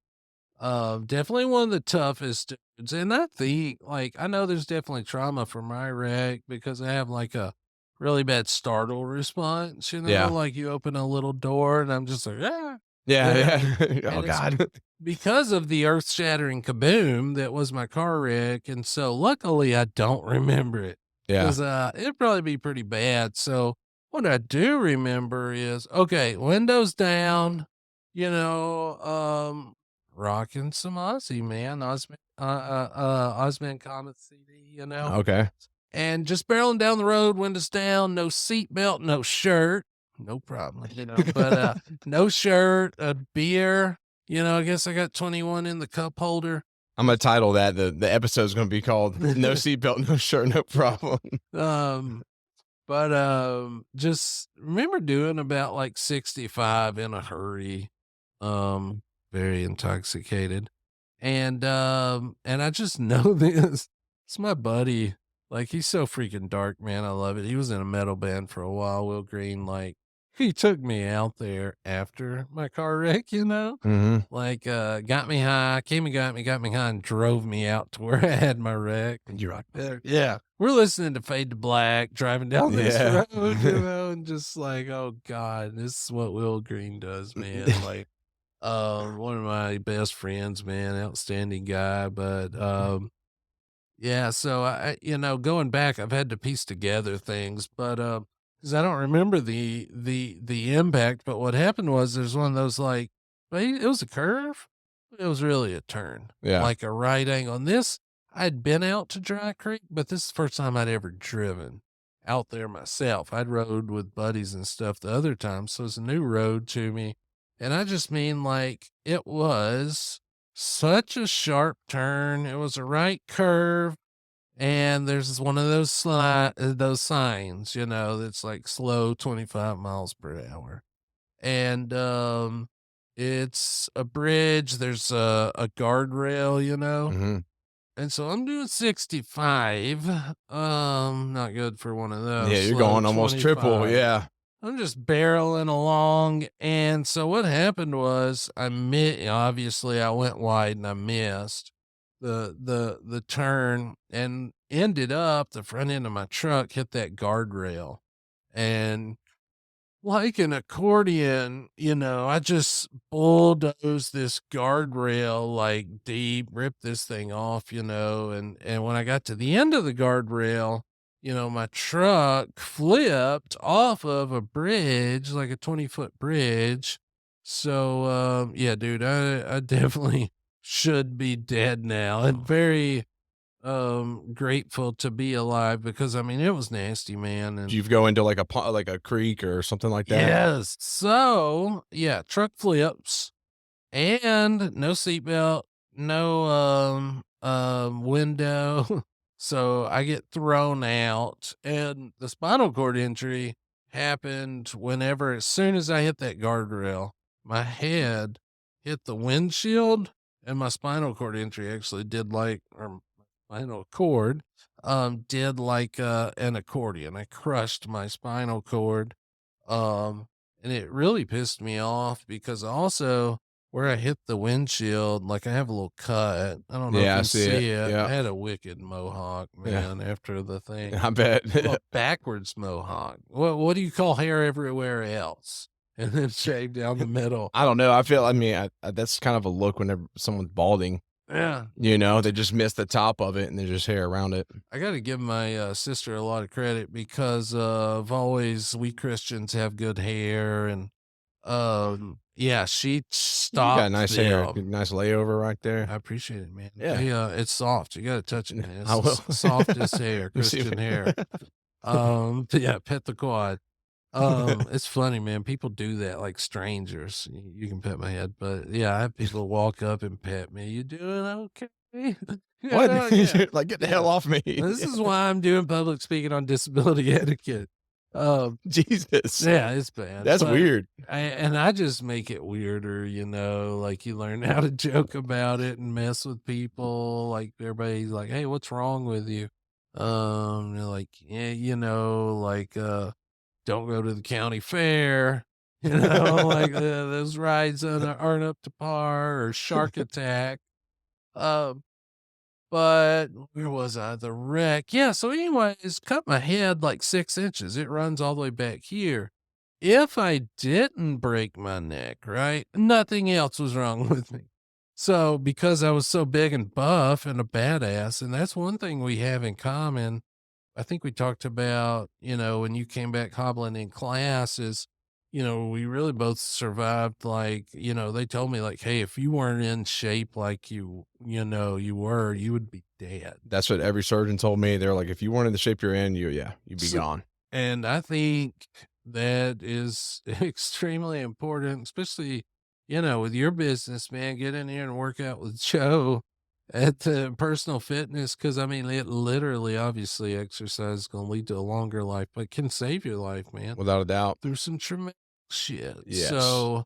definitely one of the toughest dudes. And I think, like, I know there's definitely trauma from my wreck because I have like a really bad startle response, Yeah. like you open a little door and I'm just like, ah, Yeah, yeah. yeah. Oh And it's god. because of the earth-shattering kaboom that was my car wreck, and so luckily I don't remember it Yeah. 'cause, it'd probably be pretty bad. So what I do remember is, okay, windows down, rocking some Ozzy, man, Osmond Comet CD, Okay. and just barreling down the road, windows down, no seat belt, no shirt, no problem, but, no shirt, a beer, I guess I got 21 in the cup holder. I'm gonna title that the episode's gonna be called "No Seatbelt, No Shirt, No Problem." Um, but, just remember doing about like 65 in a hurry, um, very intoxicated. And I just know this. It's my buddy. Like, he's so freaking dark, man. I love it. He was in a metal band for a while, Will Green. Like, he took me out there after my car wreck, Mhm. like, got me high, came and got me high, and drove me out to where I had my wreck. You're right. Yeah. We're listening to Fade to Black, driving down this Yeah. road, and just like, oh God, this is what Will Green does, man. Like, one of my best friends, man, outstanding guy. But yeah, so going back, I've had to piece together things, but because I don't remember the impact. But what happened was there's one of those like, well, it was a curve. It was really a turn, Yeah. like a right angle. And this, I'd been out to Dry Creek, but this is the first time I'd ever driven out there myself. I'd rode with buddies and stuff the other time, so it's a new road to me. And I just mean like it was such a sharp turn. It was a right curve, and there's one of those signs, that's like slow 25 miles per hour. And it's a bridge. There's a guardrail, Mhm. And so I'm doing 65. Not good for one of those. Yeah, you're Slow going almost triple, 25. yeah. I'm just barreling along, and so what happened was obviously I went wide and I missed the turn and ended up the front end of my truck hit that guardrail. And like an accordion, I just bulldozed this guardrail like deep, ripped this thing off, and when I got to the end of the guardrail, my truck flipped off of a bridge, like a 20-foot bridge. So, yeah, dude, I definitely should be dead now and very grateful to be alive because I mean it was nasty, man. Do And you go into like like a creek or something like that? yes. So, yeah, truck flips and no seatbelt, no window. So I get thrown out and the spinal cord injury happened whenever as soon as I hit that guardrail, my head hit the windshield and my spinal cord injury actually did like or spinal cord did like an accordion. I crushed my spinal cord. um, and it really pissed me off because also where I hit the windshield, like I have a little cut. I don't know if Yeah, you I can see it. see it. I Yeah. had a wicked mohawk, Yeah. man, after the thing. I bet. Well, a backwards mohawk. What do you call hair everywhere else? And then shaved down the middle. I don't know. I mean, that's kind of a look whenever someone's balding, Yeah. they just miss the top of it and there's just hair around it. I got to give my sister a lot of credit because of always we Christians have good hair and yeah, she You got stopped nice hair, them. good nice layover right I there. appreciate it, man. Yeah. It's soft. You gotta touch it, man. I It's the will. softest hair, Let me see. Christian hair. But yeah, pet the quad. It's funny, man. People do that like strangers. You can pet my head, but yeah, I have people walk up and pet me. You doing okay? What? Yeah, Like, get the yeah. hell off me. This is why I'm doing public speaking on disability etiquette. Um, Jesus. yeah, it's bad, That's but weird. I just make it weirder, like you learn how to joke about it and mess with people. Like everybody's like, "Hey, what's wrong with you?" They're like, "Yeah, like don't go to the county fair." Like those rides aren't up to par, or Shark Attack. Um, but where was I? The wreck. Yeah. So, anyways, cut my head like 6 inches. It runs all the way back here. If I didn't break my neck, right, nothing else was wrong with me. So, because I was so big and buff and a badass, and that's one thing we have in common. I think we talked about, when you came back hobbling in class is, we really both survived. Like, they told me like, hey, if you weren't in shape like you were, you would be dead. That's what every surgeon told me. They're like, if you weren't in the shape you're in, you'd be So, gone. and I think that is extremely important, especially, with your business, man. Get in here and work out with Joe at the personal fitness. Cause I mean, it literally, obviously, exercise is going to lead to a longer life, but can save your life, man, Without a doubt. through some traumatic shit. Yes. So,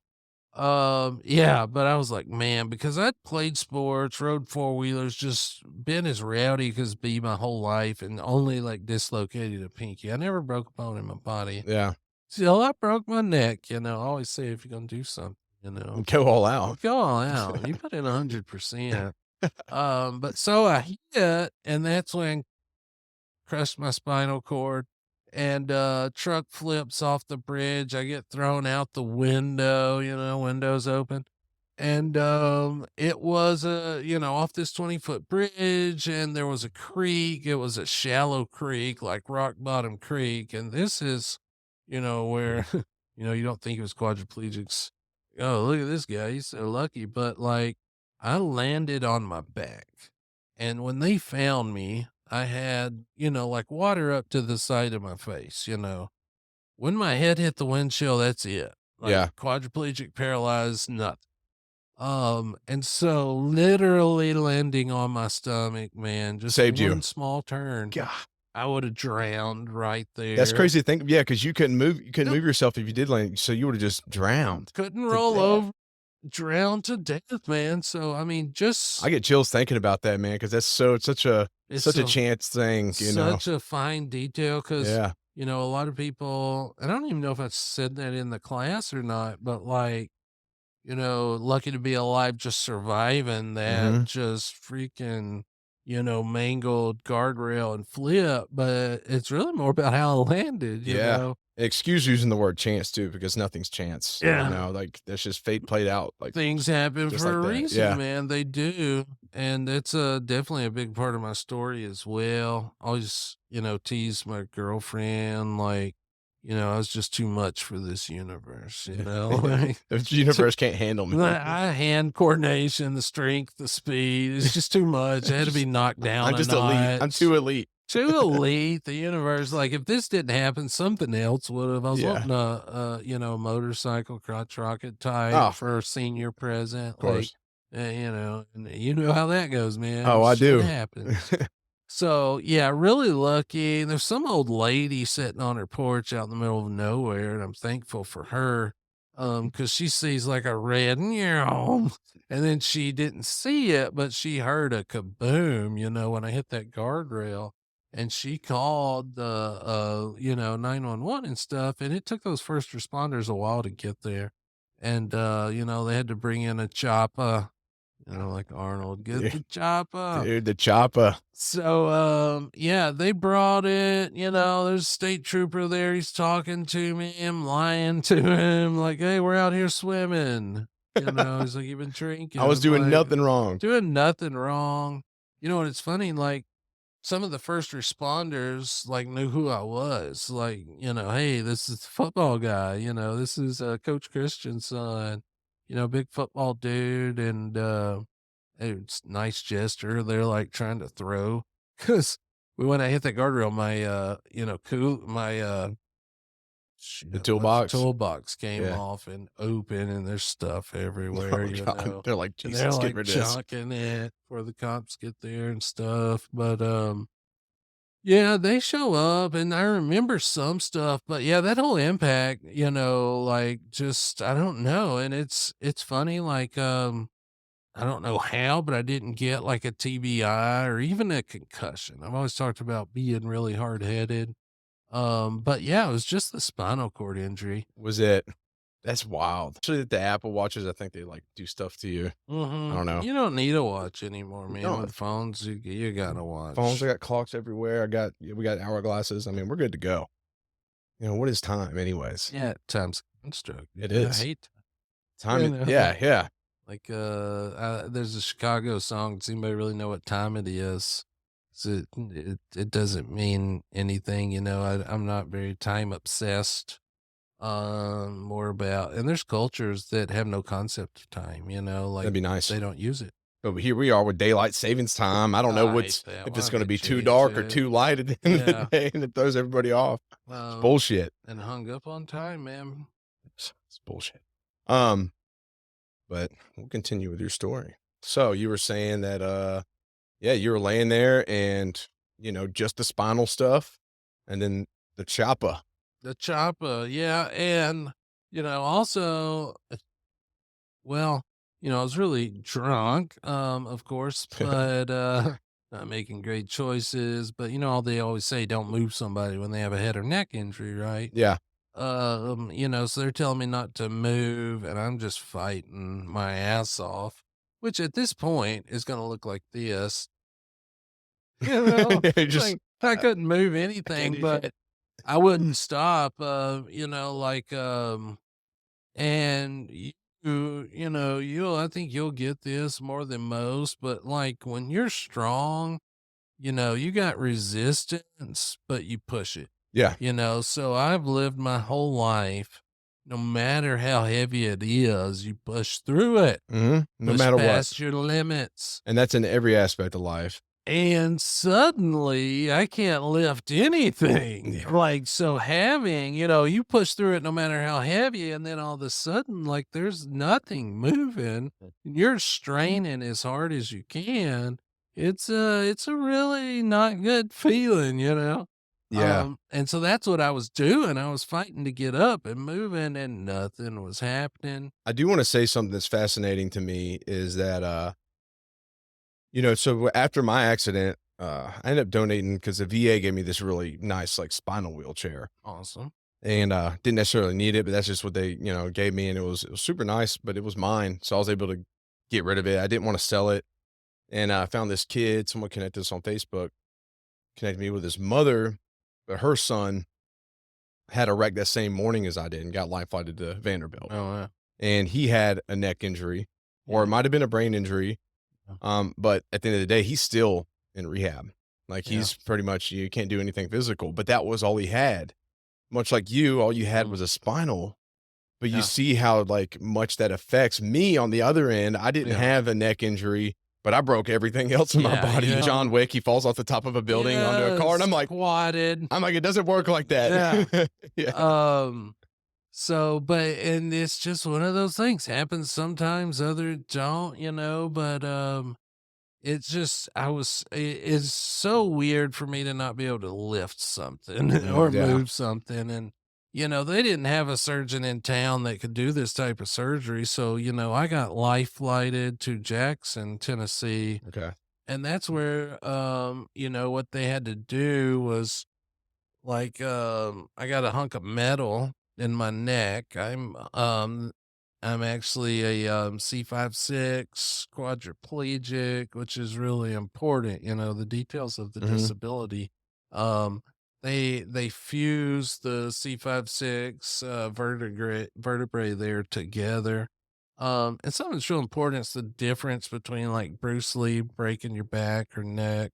yeah, but I was like, man, because I'd played sports, rode four-wheelers, just been as rowdy as be my whole life and only like dislocated a pinky. I never broke a bone in my body. Yeah. Still, I broke my neck. I always say if you're gonna do something, Go all out. go all out. You put in 100%. But so I hit, and that's when crushed my spinal cord and truck flips off the bridge. I get thrown out the window, windows open. And it was off this 20-foot bridge, and there was a creek. It was a shallow creek, like rock bottom creek. And this is, where you don't think it was quadriplegics. Oh, look at this guy. He's so lucky. But like I landed on my back. And when they found me, I had, like water up to the side of my face. When my head hit the windshield, that's it. Like Yeah. quadriplegic, paralyzed, nothing. And so literally landing on my stomach, man, just Saved you. one small turn, God. I would have drowned right That's there. crazy to think. Yeah, because you couldn't move Nope, yourself if you did land, so you would have just drowned couldn't to roll death. over. drowned to death, man. So, I mean, I just get chills thinking about that, man, because that's it's such a a chance thing, you know? such a fine detail because, Yeah. a lot of people, and I don't even know if I said that in the class or not, but like, lucky to be alive, just surviving that Mhm. just freaking, mangled guardrail and flip. But it's really more about how it landed, Yeah. Excuse using the word chance too, because nothing's chance, you Yeah. know, like, that's just fate played out, like, Things happen just for like a that. reason, Yeah. man. They do. And it's definitely a big part of my story as well. I always, tease my girlfriend, like, I was just too much for this universe, like, The universe can't handle me. I hand coordination, the strength, the speed. It's just too much. I had to be Just knocked down I'm a just elite. I'm notch. too elite. Too elite, the universe, like, if this didn't happen, something else would've. I was Yeah. wanting a motorcycle crotch rocket type Oh, for a senior present, of like, course. and you know how that goes, man. Oh, I Shit do. happens. So, yeah, really lucky. There's some old lady sitting on her porch out in the middle of nowhere, and I'm thankful for her, because she sees, like, a red meow, and then she didn't see it, but she heard a kaboom, when I hit that guardrail, and she called the, 911 and stuff, and it took those first responders a while to get there, and, they had to bring in a chopper, like Arnold, "Get Dude, the chopper." dude, the chopper. So, yeah, they brought it, there's a state trooper there, he's talking to me, I'm lying to him, like, "Hey, we're out here swimming." He's like, "You been drinking?" I was I'm doing like, nothing wrong. "Doing nothing wrong." And it's funny, like, some of the first responders, like, knew who I was, like, "Hey, this is the football guy, this is, Coach Christian's son," big football dude, and, it's nice gesture. They're like trying to throw because when I hit that guardrail, my, The what's toolbox. toolbox came Yeah. off and open, and there's stuff everywhere, Oh god. They're like, and they're Jesus, get like rid of this. chunking it before the cops get there and stuff. But, yeah, they show up and I remember some stuff, but yeah, that whole impact, like just, I don't know. And it's funny, like, I don't know how, but I didn't get like a TBI or even a concussion. I've always talked about being really hard headed. But yeah, it was just the spinal cord injury. Was it That's wild. Actually, the Apple Watches, I think they, like, do stuff to you. I don't know. You don't need a watch anymore, man. No, With phones, you got to phones, I watch. got clocks everywhere. We got hourglasses. I mean, we're good to go. You know, what is time anyways? Yeah, time's a construct. It I is. hate, Time yeah, yeah. like, there's a Chicago song. Does anybody really know what time it is? 'Cause it doesn't mean anything, I'm not very time obsessed. More about, and there's cultures that have no concept of time, That'd like be nice. they don't use it. But here we are with daylight savings time. I don't know I hate what's that. if Why it's don't gonna they be too change dark or it? too light at the end of the Yeah. day, and it throws everybody off. It's Um, bullshit. and hung up on time, man. It's bullshit. Um, but we'll continue with your story. So you were saying that, yeah, you were laying there and, just the spinal stuff, and then the chopper. The chopper, yeah, and also, well, I was really drunk, of course, but not making great choices. But all they always say, don't move somebody when they have a head or neck injury, right? Yeah. So they're telling me not to move, and I'm just fighting my ass off, which at this point is gonna look like this, You just, like I couldn't move I can't anything, do but shit. I wouldn't stop, like, and I think you'll get this more than most, but like when you're strong, you got resistance, but you push it. Yeah. So I've lived my whole life, no matter how heavy it is, you push through it, Mhm. No push matter what. past your limits. And that's in every aspect of life. And suddenly I can't lift anything. Yeah. Like, so having, you push through it no matter how heavy, and then all of a sudden, like, there's nothing moving. And you're straining as hard as you can. It's a really not good feeling, Yeah. And so that's what I was doing. I was fighting to get up and moving and nothing was happening. I do wanna say something that's fascinating to me is that, so after my accident, I ended up donating because the VA gave me this really nice, like, spinal wheelchair, Awesome. and, didn't necessarily need it, but that's just what they, gave me, and it was super nice, but it was mine, so I was able to get rid of it. I didn't wanna sell it, and I found this kid, someone connected us on Facebook, connected me with his mother, but her son had a wreck that same morning as I did and got life flighted to Vanderbilt, Oh, yeah. and he had a neck injury, or it Yeah. might have been a brain injury. Yeah. But at the end of the day, he's still in rehab. Like, Yeah. he's pretty much, you can't do anything physical, but that was all he had. Much like you, all you had Mm, was a spinal, but you yeah. see how, like, much that affects me on the other end. I didn't Yeah. have a neck injury, but I broke everything else in my Yeah. body. Yeah. John Wick, he falls off the top of a building onto a car, and Yes. I'm like Squatted. I'm like, "It doesn't work like Yeah. that." Yeah. Um, and it's just one of those things happens sometimes, others don't, but it's just it's so weird for me to not be able to lift something or Yeah. move something. And, they didn't have a surgeon in town that could do this type of surgery. So, I got life flighted to Jackson, Tennessee. Okay. And that's where, what they had to do was like, I got a hunk of metal in my neck. I'm actually a C5-6 quadriplegic, which is really important. The details of the Mhm. disability. Um, they fuse the C5-6 vertebrae there together. And something that's real important is the difference between like Bruce Lee breaking your back or neck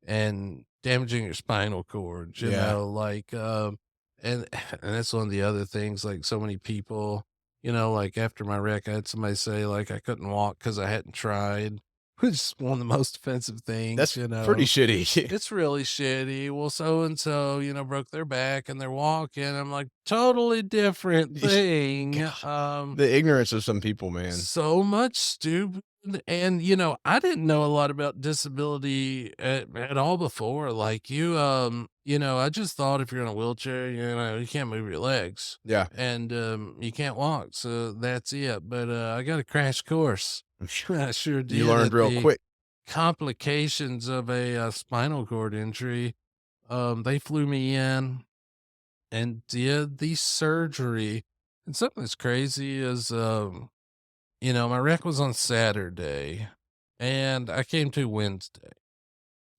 and damaging your spinal cord, Yeah. and and that's one of the other things, like, so many people, like, after my wreck, I had somebody say, like, I couldn't walk because I hadn't tried, which is one of the most offensive things, That's pretty shitty. It's really shitty. Well, so and so, broke their back and they're walking. I'm like, totally different thing. God, the ignorance of some people, man. So much stupid. And, I didn't know a lot about disability at all before. Like I just thought if you're in a wheelchair, you can't move your legs Yeah. and you can't walk. So that's it. But I got a crash course. I sure You did learned at real the quick. complications of a spinal cord injury. They flew me in and did the surgery. And something that's crazy is, my wreck was on Saturday and I came to Wednesday.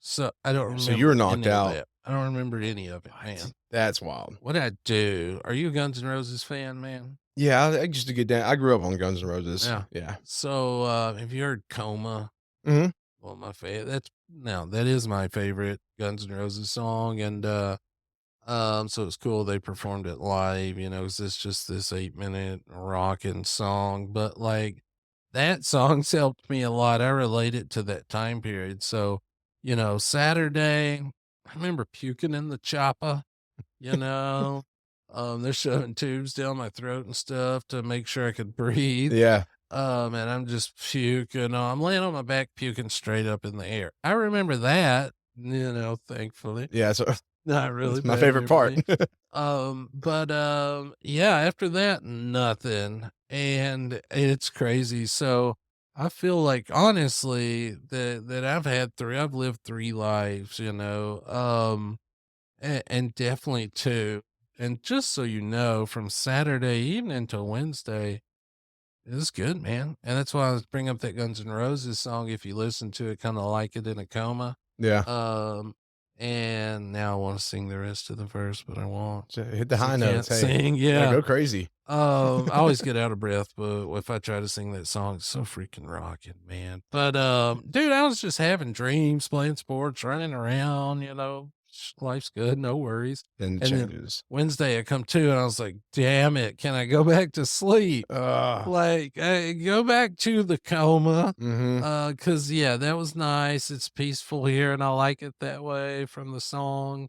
So I don't So you were remember knocked any of out. that. I don't remember any of it, man. What? That's wild. What I do? Are you a Guns N' Roses fan, man? Yeah, I used to get down. I grew up on Guns N' Roses. Yeah. Yeah. So have you heard Coma? Mhm. Well, my favorite. That is my favorite Guns N' Roses song, and so it's cool they performed it live, 'cause it's just this 8-minute rocking song, but, like, that song's helped me a lot. I relate it to that time period. So, Saturday, I remember puking in the chopper, you know? They're shoving tubes down my throat and stuff to make sure I could breathe. Yeah. And I'm just puking. I'm laying on my back, puking straight up in the air. I remember that, thankfully. Yeah, so Not really that's my bad favorite part. memory. Yeah, after that, nothing. And it's crazy. So I feel like honestly that I've lived 3 lives, and definitely two. And just so you know, from Saturday evening to Wednesday, it was good, man. And that's why I was bringing up that Guns N' Roses song. If you listen to it, kind of like it in a coma. Yeah. Um, and now I want to sing the rest of the verse, but I won't So hit the 'cause I high notes. can't Hey, sing. yeah, Yeah. go crazy. I always get out of breath, but if I try to sing that song, it's so freaking rocking, man. But dude, I was just having dreams, playing sports, running around, life's good, no worries. Then it And then changes. Wednesday I come to and I was like, damn it, can I go back to sleep? Uh, Like, go back to the coma. mhm. Cause yeah, that was nice. It's peaceful here and I like it that way from the song.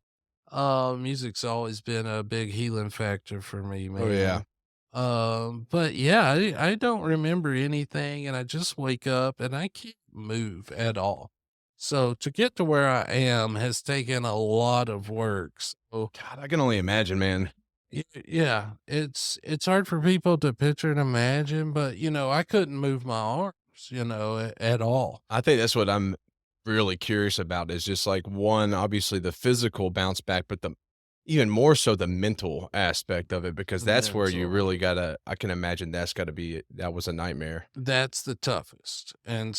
Music's always been a big healing factor for me, Oh, yeah. man. But yeah, I don't remember anything and I just wake up and I can't move at all. So to get to where I am has taken a lot of works. God, I can only imagine, man. Yeah, it's hard for people to picture and imagine, but, I couldn't move my arms, at all. I think that's what I'm really curious about is just like one, obviously the physical bounce back, but the even more so the mental aspect of it because that's where you Mental. really gotta. I can imagine that was a nightmare. That's the toughest, and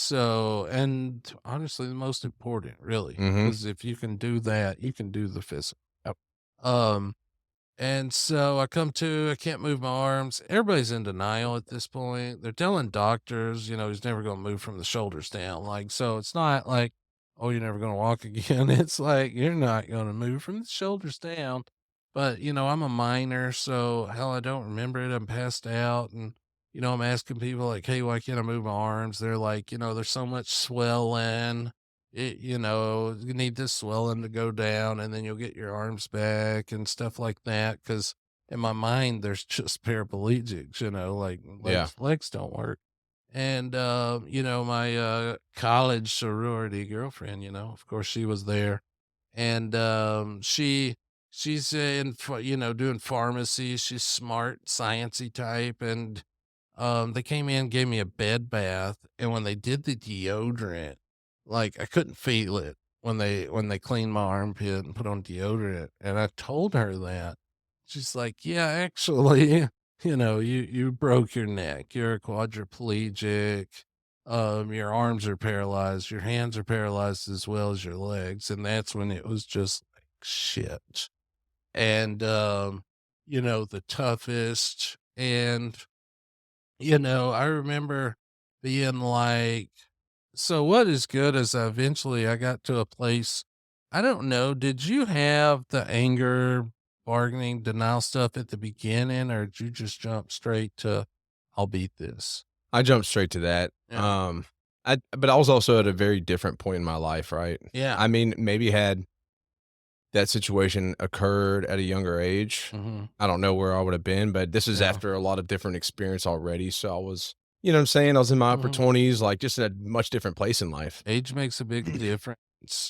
honestly, the most important, really, Mm-hmm. because if you can do that, you can do the physical. Yep. Um And so I can't move my arms. Everybody's in denial at this point. They're telling doctors, he's never going to move from the shoulders down. Like, so it's not like, oh, you're never going to walk again. It's like, you're not going to move from the shoulders down. But, I'm a minor. So hell, I don't remember it. I'm passed out. And, I'm asking people like, hey, why can't I move my arms? They're like, there's so much swelling. You need this swelling to go down and then you'll get your arms back and stuff like that. Cause in my mind, there's just paraplegics, like Yeah. legs don't work. And, my, college sorority girlfriend, of course she was there and, she's doing pharmacy. She's smart, sciencey type. And, they came in, gave me a bed bath, and when they did the deodorant, like, I couldn't feel it when they cleaned my armpit and put on deodorant, and I told her that. She's like, "Yeah, actually, you broke your neck. You're a quadriplegic. Your arms are paralyzed. Your hands are paralyzed as well as your legs." And that's when it was just like, shit. And, the toughest and I remember being like, so what is good is I got to a place. I don't know. Did you have the anger, bargaining, denial stuff at the beginning, or did you just jump straight to, I'll beat this? I jumped straight to that. Yeah. But I was also at a very different point in my life, right? Yeah. I mean, maybe had that situation occurred at a younger age, Hmm. I don't know where I would have been, but this is Yeah. after a lot of different experience already. So I was, you know what I'm saying? I was in my upper Hmm. 20s, like just in a much different place in life. Age makes a big difference.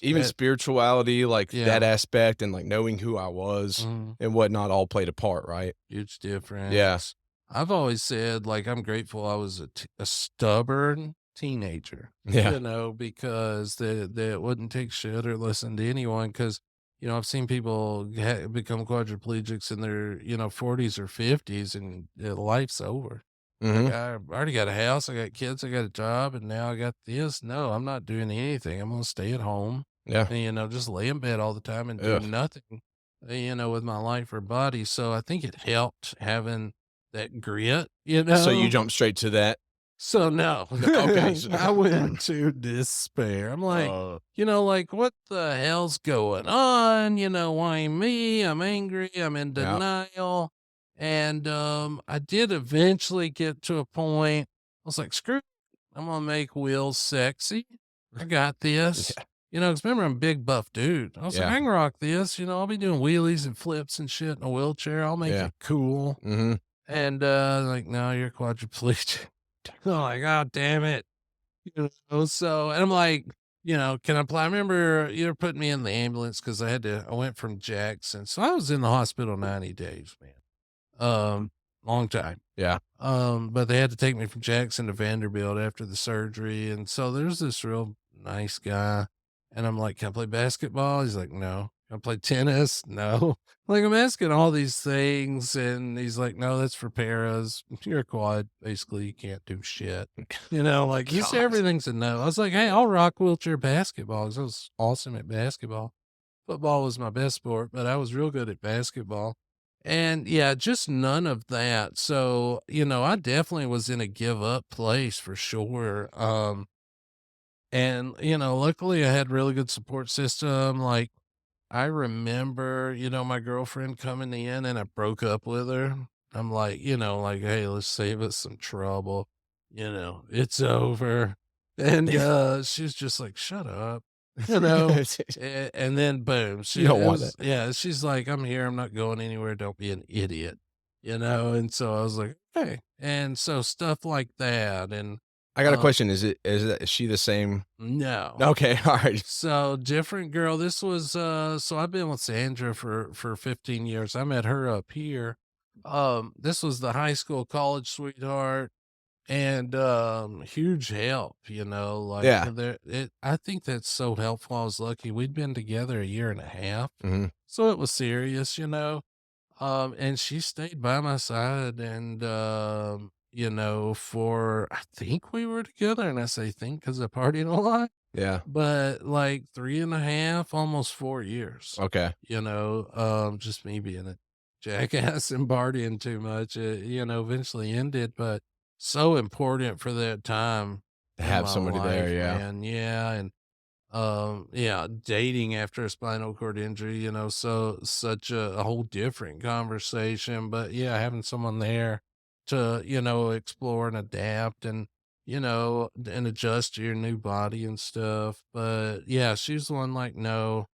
Even spirituality, like that Yeah. aspect and like knowing who I was Mhm. and whatnot all played a part, right? Huge Yeah. difference. I've always said, like, I'm grateful I was a stubborn teenager, Yeah. because that wouldn't take shit or listen to anyone. Because I've seen people become quadriplegics in their, 40s or 50s, and life's over. Like, Hmm. I already got a house, I got kids, I got a job, and now I got this. No, I'm not doing anything. I'm gonna stay at home Yeah. and, just lay in bed all the time and do Ugh. nothing, with my life or body. So I think it helped having that grit, So you jumped straight to that. So no, No, okay. So, I went to despair. I'm like, uh, like, what the hell's going on? Why me? I'm angry. I'm in yeah. denial. And I did eventually get to a point. I was like, screw it. I'm gonna make Will sexy. I got this. Yeah. 'Cause remember I'm a big buff dude. I was like, Yeah. I can rock this. I'll be doing wheelies and flips and shit in a wheelchair. I'll make Yeah. it cool. Hmm. And like, no, you're quadriplegic. I'm like, "Oh, damn it." So and I'm like, "Can I apply?" I remember you were putting me in the ambulance because I went from Jackson. So I was in the hospital 90 days, man. Long time. Yeah. But they had to take me from Jackson to Vanderbilt after the surgery. And so there's this real nice guy. And I'm like, can I play basketball? He's like, no. Can I play tennis? No. Like, I'm asking all these things. And he's like, no, that's for paras. You're a quad. Basically, you can't do shit. Like, he said God. everything's a no. I was like, hey, I'll rock wheelchair basketball because I was awesome at basketball. Football was my best sport, but I was real good at basketball. And yeah, just none of that. So, I definitely was in a give up place for sure. And, luckily I had really good support system. Like, I remember, my girlfriend coming in and I broke up with her. I'm like, hey, let's save us some trouble. It's over. And Yeah. she's just like, shut up, you know. And then boom, You don't want that. she's like, I'm here, I'm not going anywhere. Don't be an idiot, And so I was like, hey. And so stuff like that. And I got a question. Is she the same? No. Okay, all right. So, different girl. This was, so I've been with Sandra for 15 years. I met her up here. This was the high school, college sweetheart, and, huge help, like, Yeah. I think that's so helpful. I was lucky. We'd been together a year and a half, Mhm. so it was serious. And she stayed by my side and, for I think we were together, and I say think 'cause I partied a lot, Yeah. but like 3.5, almost 4 years, Okay. just me being a jackass and partying too much, eventually ended, but so important for that time To in have my somebody there, life, yeah. man. Yeah, and yeah, dating after a spinal cord injury, so such a whole different conversation. But yeah, having someone there to, explore and adapt and adjust to your new body and stuff. But yeah, she's the one like, no.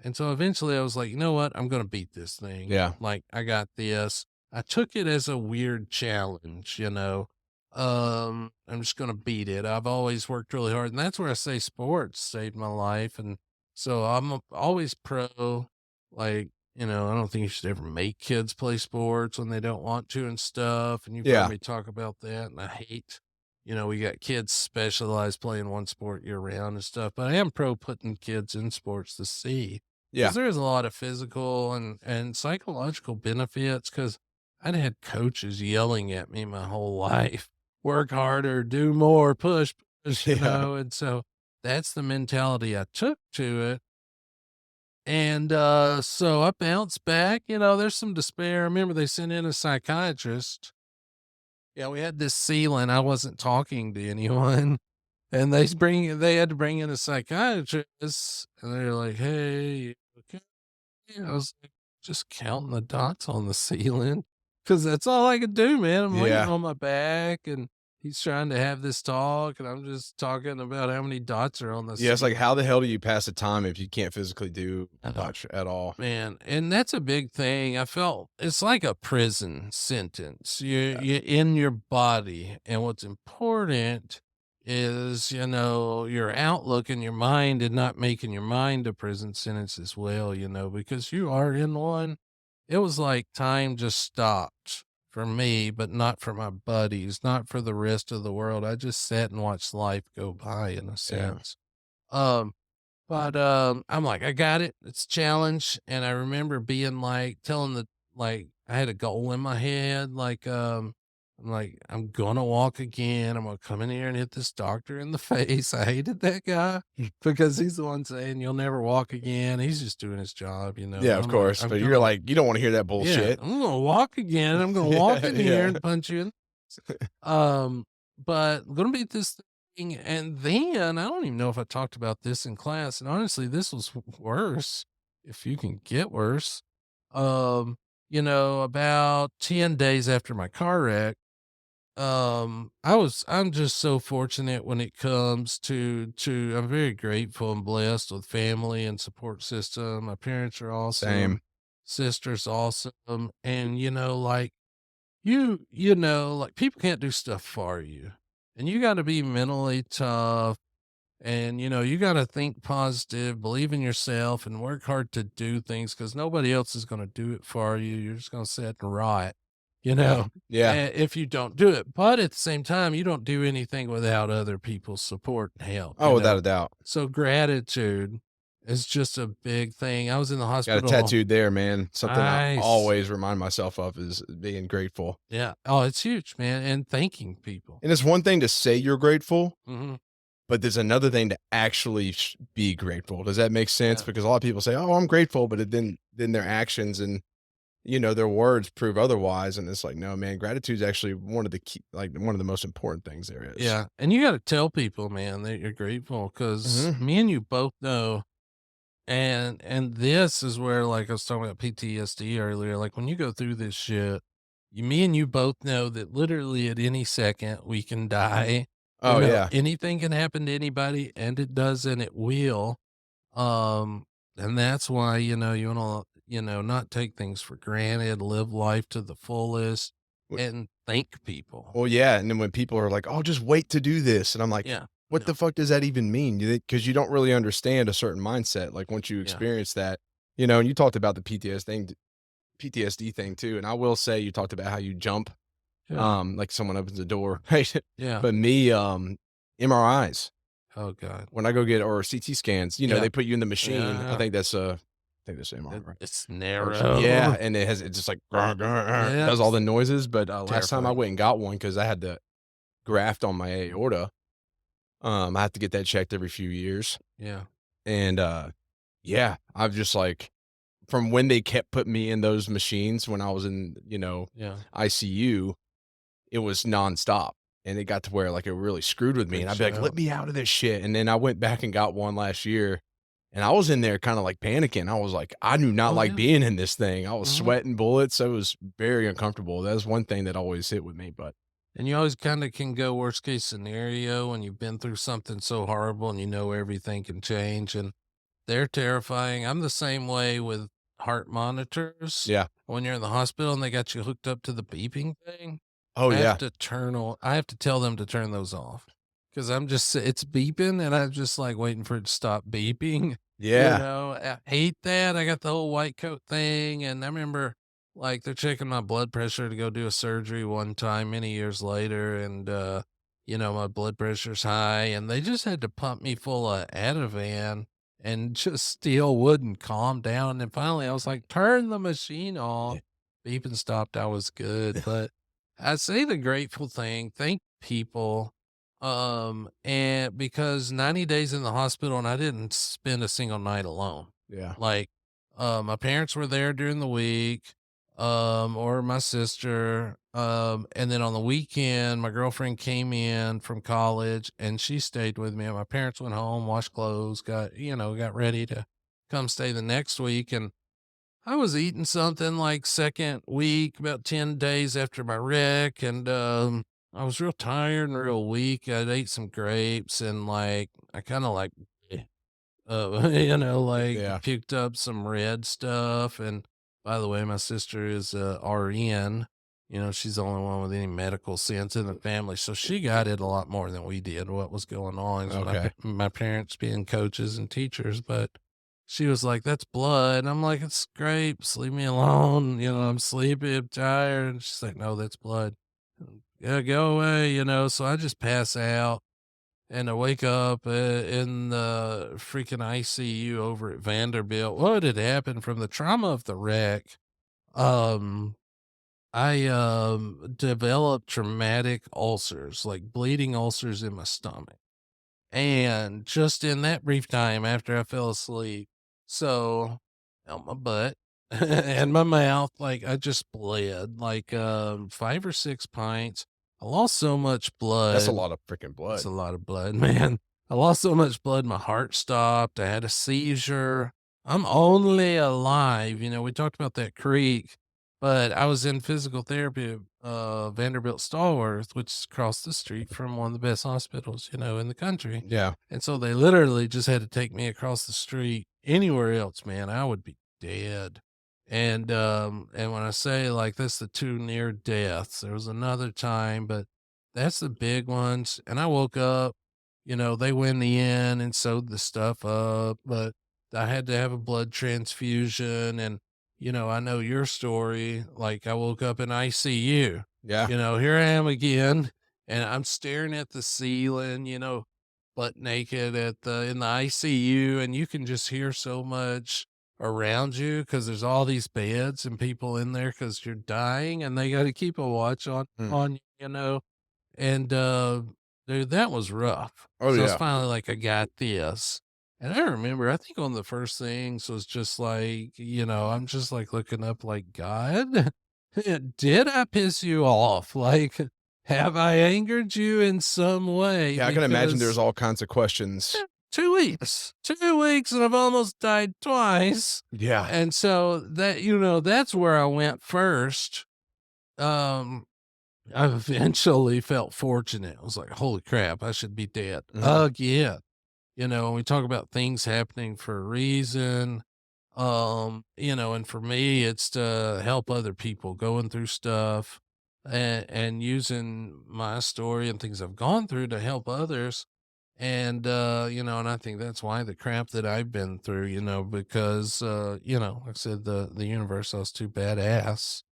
And so eventually I was like, you know what? I'm going to beat this thing. Yeah. Like, I got this. I took it as a weird challenge. I'm just gonna beat it. I've always worked really hard, and that's where I say sports saved my life, and so always pro. Like, I don't think you should ever make kids play sports when they don't want to and stuff. And you've heard Yeah. me talk about that, and I hate, we got kids specialized playing one sport year round and stuff. But I am pro putting kids in sports to see because Yeah. there's a lot of physical and psychological benefits. Because I'd had coaches yelling at me my whole life, work harder, do more, push, Yeah. and so that's the mentality I took to it. And so I bounced back, there's some despair. I remember they sent in a psychiatrist. Yeah, we had this ceiling. I wasn't talking to anyone. And they had to bring in a psychiatrist and they're like, hey, you okay? I was like, just counting the dots on the ceiling, cause that's all I could do, man. I'm laying Yeah. on my back, and he's trying to have this talk, and I'm just talking about how many dots are on the Yeah, it's like, ceiling. how the hell do you pass the time if you can't physically do I don't much at all? Man, and that's a big thing. I felt it's like a prison sentence. You're in your body, and what's important is, your outlook and your mind and not making your mind a prison sentence as well, because you are in one. It was like time just stopped for me, but not for my buddies, not for the rest of the world. I just sat and watched life go by in a Yeah. sense. Um, but, I'm like, "I got it. It's a challenge." And I remember being like, I had a goal in my head, I'm like, "I'm gonna walk again. I'm gonna come in here and hit this doctor in the face." I hated that guy because he's the one saying, "You'll never walk again." He's just doing his job. Yeah, of I'm like, course, but you're like, you don't wanna hear that Yeah, bullshit. I'm gonna walk again. I'm gonna walk Yeah, in here yeah. and punch you in um, but I'm gonna beat this thing, and then I don't even know if I talked about this in class, and honestly, this was worse, if you can get worse. About 10 days after my car wreck, I'm just so fortunate when it comes to I'm very grateful and blessed with family and support system. My parents are awesome, Same. sister's awesome, and like like, people can't do stuff for you, and you gotta be mentally tough, and, you gotta think positive, believe in yourself, and work hard to do things because nobody else is gonna do it for you. You're just gonna sit and rot, you Yeah. know, Yeah. if you don't do it. But at the same time, you don't do anything without other people's support and help, Oh, without a doubt. So gratitude is just a big thing. I was in the Got it hospital. tattooed there, man. Something I Nice. always remind myself of is being grateful. Yeah. Oh, it's huge, man, and thanking people. And it's one thing to say you're grateful, Mhm. but there's another thing to actually be grateful. Does that make sense? Yeah. Because a lot of people say, "Oh, I'm grateful," but then their actions and, their words prove otherwise, and it's like, "No, man, gratitude is actually one of the key like, one of the most important things there is." Yeah, and you gotta tell people, man, that you're grateful because Mhm. me and you both know, and this is where, like, I was talking about PTSD earlier, like, when you go through this shit, me and you both know that literally at any second we can die. Oh, yeah. Anything can happen to anybody, and it does, and it will. Um, and that's why, you wanna, not take things for granted, live life to the fullest, W and thank people. Well, yeah, and then when people are like, "Oh, just wait to do this," and I'm like, Yeah. "What No. the fuck does that even mean?" Because you don't really understand a certain mindset, like, once you Yeah. experience that, and you talked about the PTSD thing too, and I will say you talked about how you jump, Yeah. like someone opens the door, right? Yeah. But me, MRIs, Oh god. when I go get or CT scans, Yeah. they put you in the machine. Yeah. I think that's MRI, right? It's Or yeah, narrow. and it's just like "Grr, grr, grr," Yeah. does all the It's noises, but, last time I terrifying. went and got one because I had the graft on my aorta. I have to get that checked every few years, Yeah. and, yeah, I've just, like from when they kept putting me in those machines when I was in, Yeah. ICU, it was nonstop, and it got to where, like, it really screwed with me, and I'd Freaks be you like, "Let out. me out of this shit," and then I went back and got one last year, and I was in there kinda, like, panicking. I was like, "I do not Oh, like yeah. being in this thing." I was Mhm. sweating bullets. It was very uncomfortable. That was one thing that always hit with me, but And you always kinda can go worst case scenario when you've been through something so horrible and you know everything can change, and they're terrifying. I'm the same way with heart monitors. yeah. When you're in the hospital and they got you hooked up to the beeping thing, Oh, yeah. I have to tell them to turn those off because 'cause I'm just it's beeping and I'm just, like, waiting for it to stop beeping, Yeah. I hate that. I got the whole white coat thing, and I remember, like, they're checking my blood pressure to go do a surgery one time many years later, and, my blood pressure's high, and they just had to pump me full of Ativan and just still wouldn't calm down, and finally, I was like, "Turn the machine off." Yeah. Beeping stopped, I was good, but I say the grateful thing, thank people, and because 90 days in the hospital and I didn't spend a single night alone. Yeah. Like, my parents were there during the week, or my sister, and then on the weekend, my girlfriend came in from college and she stayed with me, and my parents went home, washed clothes, got ready to come stay the next week, and I was eating something like second week, about 10 days after my wreck, and, I was real tired and real weak. I'd ate some grapes and, like, I kinda, like, eh, like, Yeah. picked up some red stuff, and by the way, my sister is a RN. She's the only one with any medical sense in the family, so she got it a lot more than we did, what was going on, is Okay. my parents being coaches and teachers, but she was like, "That's blood." And I'm like, "It's grapes, leave me alone, I'm sleepy, I'm tired." And she's like, "No, that's blood." "Yeah, go away," so I just pass out, and I wake up, in the freaking ICU over at Vanderbilt. What had happened from the trauma of the wreck, um, I, developed traumatic ulcers, like bleeding ulcers in my stomach. And just in that brief time after I fell asleep, so out my butt and my mouth, like I just bled like 5 or 6 pints. I lost so much That's a blood. lot of freaking It's blood. a lot of blood, man. I lost so much blood, my heart stopped. I had a seizure. I'm only alive. We talked about that creek, but I was in physical therapy at Vanderbilt Stallworth, which is across the street from one of the best hospitals, in the country. Yeah. And so they literally just had to take me across the street. Anywhere else, man, I would be dead. And when I say like that's the two near deaths, there was another time, but that's the big ones, and I woke up, they went in and sewed the stuff up, but I had to have a blood transfusion, and, I know your story, like, I woke up in ICU, Yeah. here I am again, and I'm staring at the ceiling, butt naked in the ICU, and you can just hear so much around you because there's all these beds and people in there because 'cause you're dying, and they gotta keep a watch Mm. on you. And, dude, that was rough. Oh, So I was yeah. finally like, "I got this." And I remember, I think one of the first things was just like, I'm just like looking up like, "God, did I piss you off? Like, have I angered you in some way?" Yeah, I can imagine there's Because all kinds of questions. 2 weeks, 2 weeks, and I've almost died twice. Yeah. And so that's where I went first. Um, I eventually felt fortunate. I was like, "Holy crap, I should be dead Mhm. again." And we talk about things happening for a reason. And for me, it's to help other people going through stuff. and using my story and things I've gone through to help others. And, and I think that's why the crap that I've been through, because, like I said, the universe, I was too badass,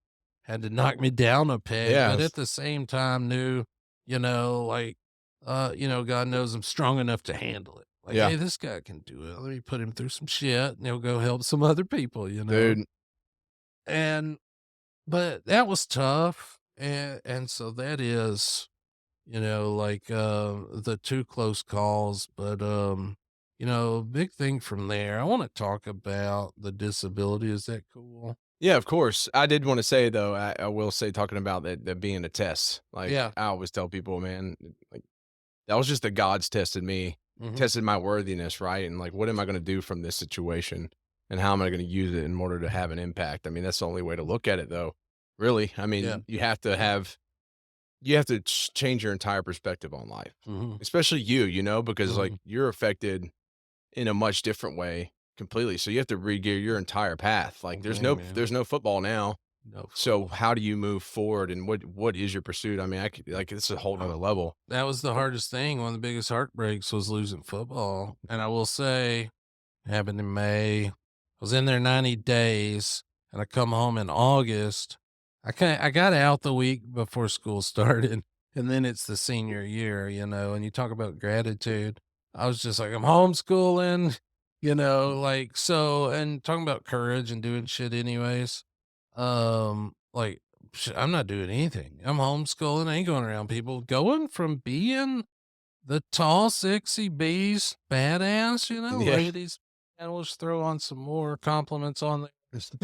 had to knock me down a peg, Yeah, but at the same time knew, like, God knows I'm strong enough to handle it. Like, yeah, hey, this guy can do it. Let me put him through some shit and he'll go help some other people. dude. And, but that was tough. And so that is, like, the 2 close calls, but, big thing from there, I wanna talk about the disability, is that cool? Yeah, of course. I did wanna say, though, I will say talking about that being a test, like, Yeah, I always tell people, man, like, that was just the gods tested me, mhm, tested my worthiness, right? And, like, what am I gonna do from this situation, and how am I gonna use it in order to have an impact? I mean, that's the only way to look at it, though, really. I yeah, mean, you have to change your entire perspective on life, mhm, especially you, because, like, mhm, you're affected in a much different way completely, so you have to regear your entire path. Like, okay, man, there's no football now, no so football. how do you move forward, and what is your pursuit? I mean, I could like, it's a whole nother level. That was the hardest thing, one of the biggest heartbreaks was losing football, and I will say, happened in May. I was in there 90 days, and I come home in August. I got out the week before school started, and then it's the senior year, and you talk about gratitude. I was just like, I'm homeschooling, like, so, and talking about courage and doing shit anyways. Like, I'm not doing anything. I'm homeschooling. I ain't going around people. Going from being the tall, sexy beast, badass, Yeah. ladies, and let's throw on some more compliments on there.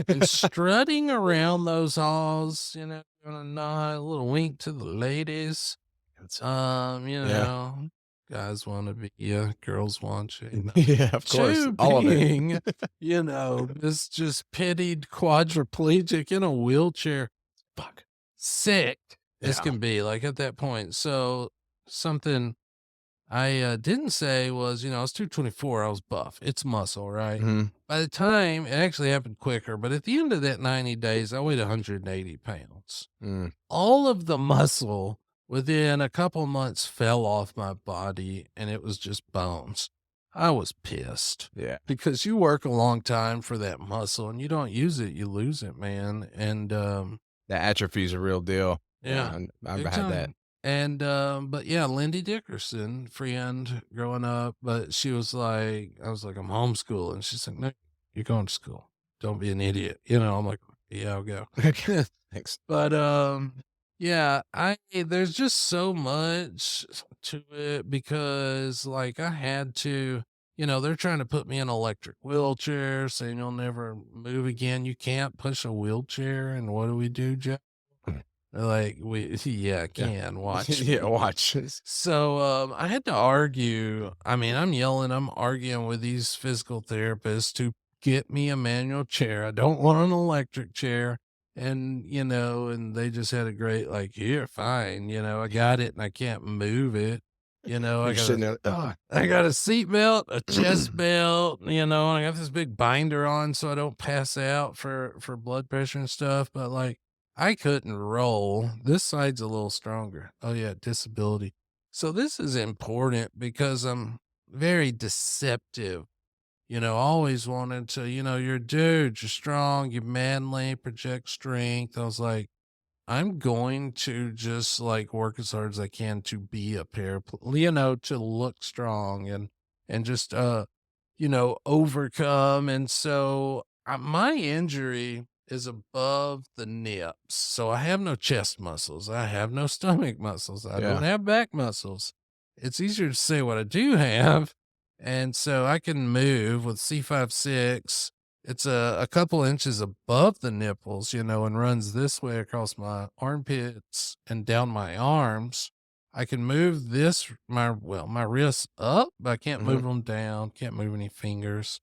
And strutting around those halls, doing a nod, a little wink to the ladies. It's Um, you yeah. know, guys want to be you, girls want you. Yeah, of course, To all of it. being, this just pitied quadriplegic in a wheelchair, Fuck. sick as Yeah. can be, like at that point. So something I, didn't say was, I was 224, I was buff. It's muscle, right? Mhm. By the time it actually happened quicker, but at the end of that 90 days, I weighed 180 pounds. Mm. All of the muscle within a couple months fell off my body and it was just bones. I was pissed Yeah. because you work a long time for that muscle and you don't use it, you lose it, man. And, That atrophy is a real deal. yeah, Yeah, I've big had that. time. And, but yeah, Lindy Dickerson, friend growing up, but she was like, I was like, I'm homeschooling. She's like, no, you're going to school. Don't be an idiot. I'm like, yeah, I'll go. Thanks. But, yeah, there's just so much to it because like I had to, they're trying to put me in an electric wheelchair, saying you'll never move again. You can't push a wheelchair. And what do we do, Jeff? They're like, we, yeah, I Yeah. can watch Yeah, me. watch. So, I had to argue. I mean, I'm yelling, I'm arguing with these physical therapists to get me a manual chair. I don't want an electric chair. And they just had a great, like, here, fine. I got it and I can't move it. You're sitting there, I got a seat belt, a chest belt, and I got this big binder on so I don't pass out for blood pressure and stuff. But like, I couldn't roll. This side's a little stronger. Oh yeah, disability. So this is important because I'm very deceptive. Always wanted to, you're a dude, you're strong, you're manly, project strength. I was like, I'm going to just like work as hard as I can to be a to look strong and just overcome. And so my injury is above the nips. So I have no chest muscles. I have no stomach muscles. I don't yeah. have back muscles. It's easier to say what I do have. And so I can move with C5-6. It's a couple inches above the nipples, and runs this way across my armpits and down my arms. I can move my wrists up, but I can't Mhm. move them down, can't move any fingers.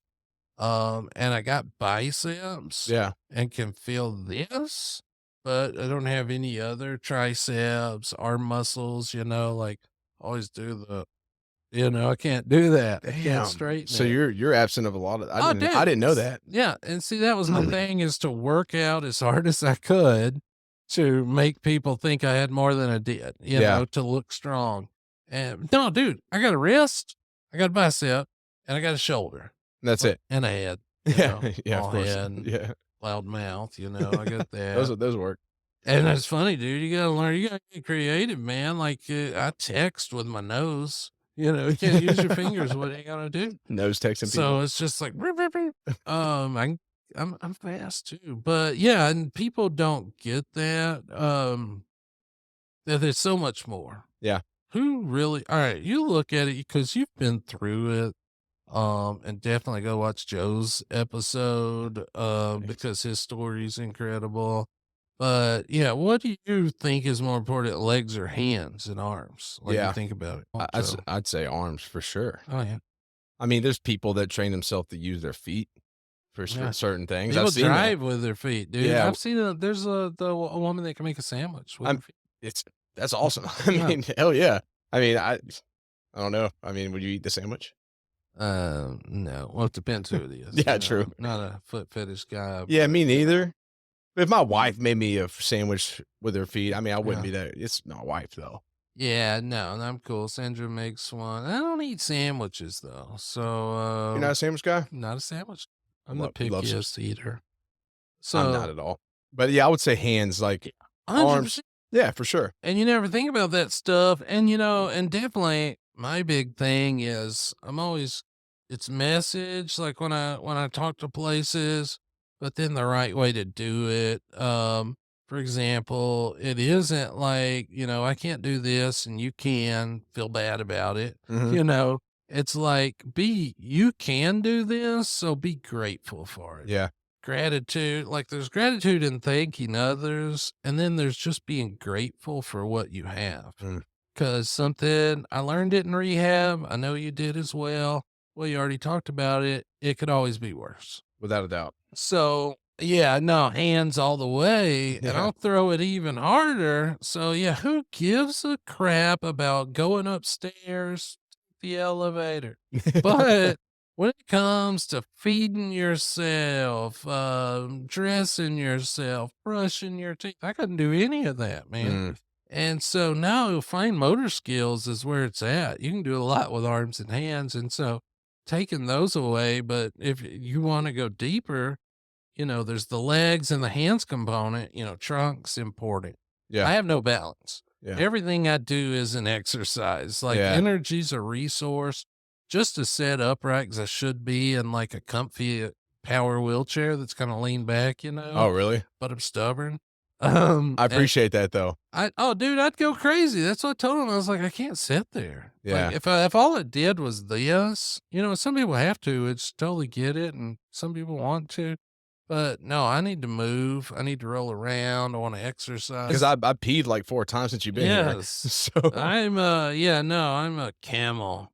And I got biceps Yeah. and can feel this, but I don't have any other triceps, arm muscles, like always do I can't do that. I can't Damn. straighten So it. you're absent of a lot of Oh, I dude. didn't know that. Yeah, and see, that was my thing is to work out as hard as I could to make people think I had more than I did, Yeah, to look strong. And no, dude, I got a wrist, I got a bicep, and I got a shoulder, that's it. and a head, Yeah, yeah, of small course. head and Yeah. loud mouth, I got Those that. those work. And it's funny, dude. You gotta learn. You gotta get creative, man. Like I text with my nose. You can't use your fingers. What are you gonna do? Nose texting So people. it's just like, "Beep, beep, beep." I'm fast too, but yeah, and people don't get that. That there's so much more. Yeah, Who really? All right, you look at it because you've been through it. And definitely go watch Joe's episode, thanks. because his story is incredible. But yeah, what do you think is more important, legs or hands and arms? Like you Yeah, think about it. I'd So, I'd say arms for sure. oh yeah, I mean, there's people that train themselves to use their feet for yeah. certain things. I've People seen that. drive with their feet, dude. Yeah, I've seen there's a woman that can make a sandwich with her I'm feet. it's that's awesome. I Yeah. mean, hell yeah. I mean, I don't know. I mean, would you eat the sandwich? No. Well, it depends who it is. Yeah, true. I'm not a foot fetish guy, Yeah, but me neither. But if my wife made me a sandwich with her feet, I mean, I wouldn't yeah. be that. It's my wife though. Yeah, no, I'm cool. Sandra makes one. I don't eat sandwiches though, so You're not a sandwich guy? not a sandwich. I'm the Love some. pickiest eater. I'm not So at all. But yeah, I would say hands, like 100%. arms. Yeah, for sure. And you never think about that stuff. And and definitely my big thing is I'm always it's message, like when I talk to places, but then the right way to do it. For example, it isn't like, I can't do this and you can feel bad about it. Hmm. You know, it's like you can do this, so be grateful for it. Yeah. Gratitude, like, there's gratitude in thanking others, and then there's just being grateful for what you have. Mm, Because something I learned it in rehab, I know you did as well. Well, you already talked about it. It could always be worse. without a doubt. So, yeah, no, hands all the way, and Yeah. I'll throw it even harder. So, yeah, who gives a crap about going upstairs, the elevator? But when it comes to feeding yourself, dressing yourself, brushing your teeth, I couldn't do any of that, man. Mm, And so now fine motor skills is where it's at. You can do a lot with arms and hands. And so taking those away, but if you want to go deeper, there's the legs and the hands component, trunk's important. yeah. I have no balance. Yeah. Everything I do is an exercise. Like Yeah. energy's a resource just to set upright because I should be in like a comfy power wheelchair that's kind of lean back, Oh, really? but I'm stubborn. I And appreciate that though. oh, dude, I'd go crazy. That's what I told him. I was like, I can't sit there. Like Yeah. if all it did was this, some people have to, it's totally get it. And some people want to. But no, I need to move. I need to roll around. I want to Because exercise. I peed like 4 times since you've been here. Yes. So Yeah, no, I'm a camel.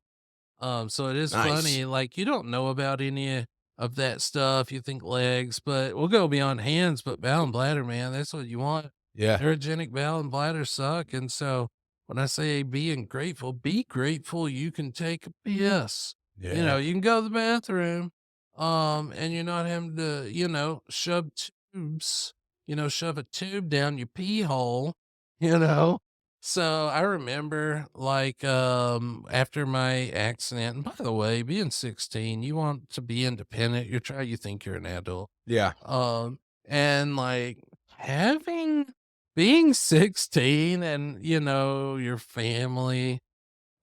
So it is nice. funny, like you don't know about any of that stuff. You think legs, but we'll go beyond hands, but bowel and bladder, man, that's what you want. Yeah. Neurogenic bowel and bladder suck. And so when I say being grateful, be grateful you can take a piss. Yeah. You can go to the bathroom, and you're not having to, shove tubes, shove a tube down your pee hole, you know. So I remember like after my accident, and by the way, being 16, you want to be independent. You think you're an adult. Yeah. And like having being 16 and your family,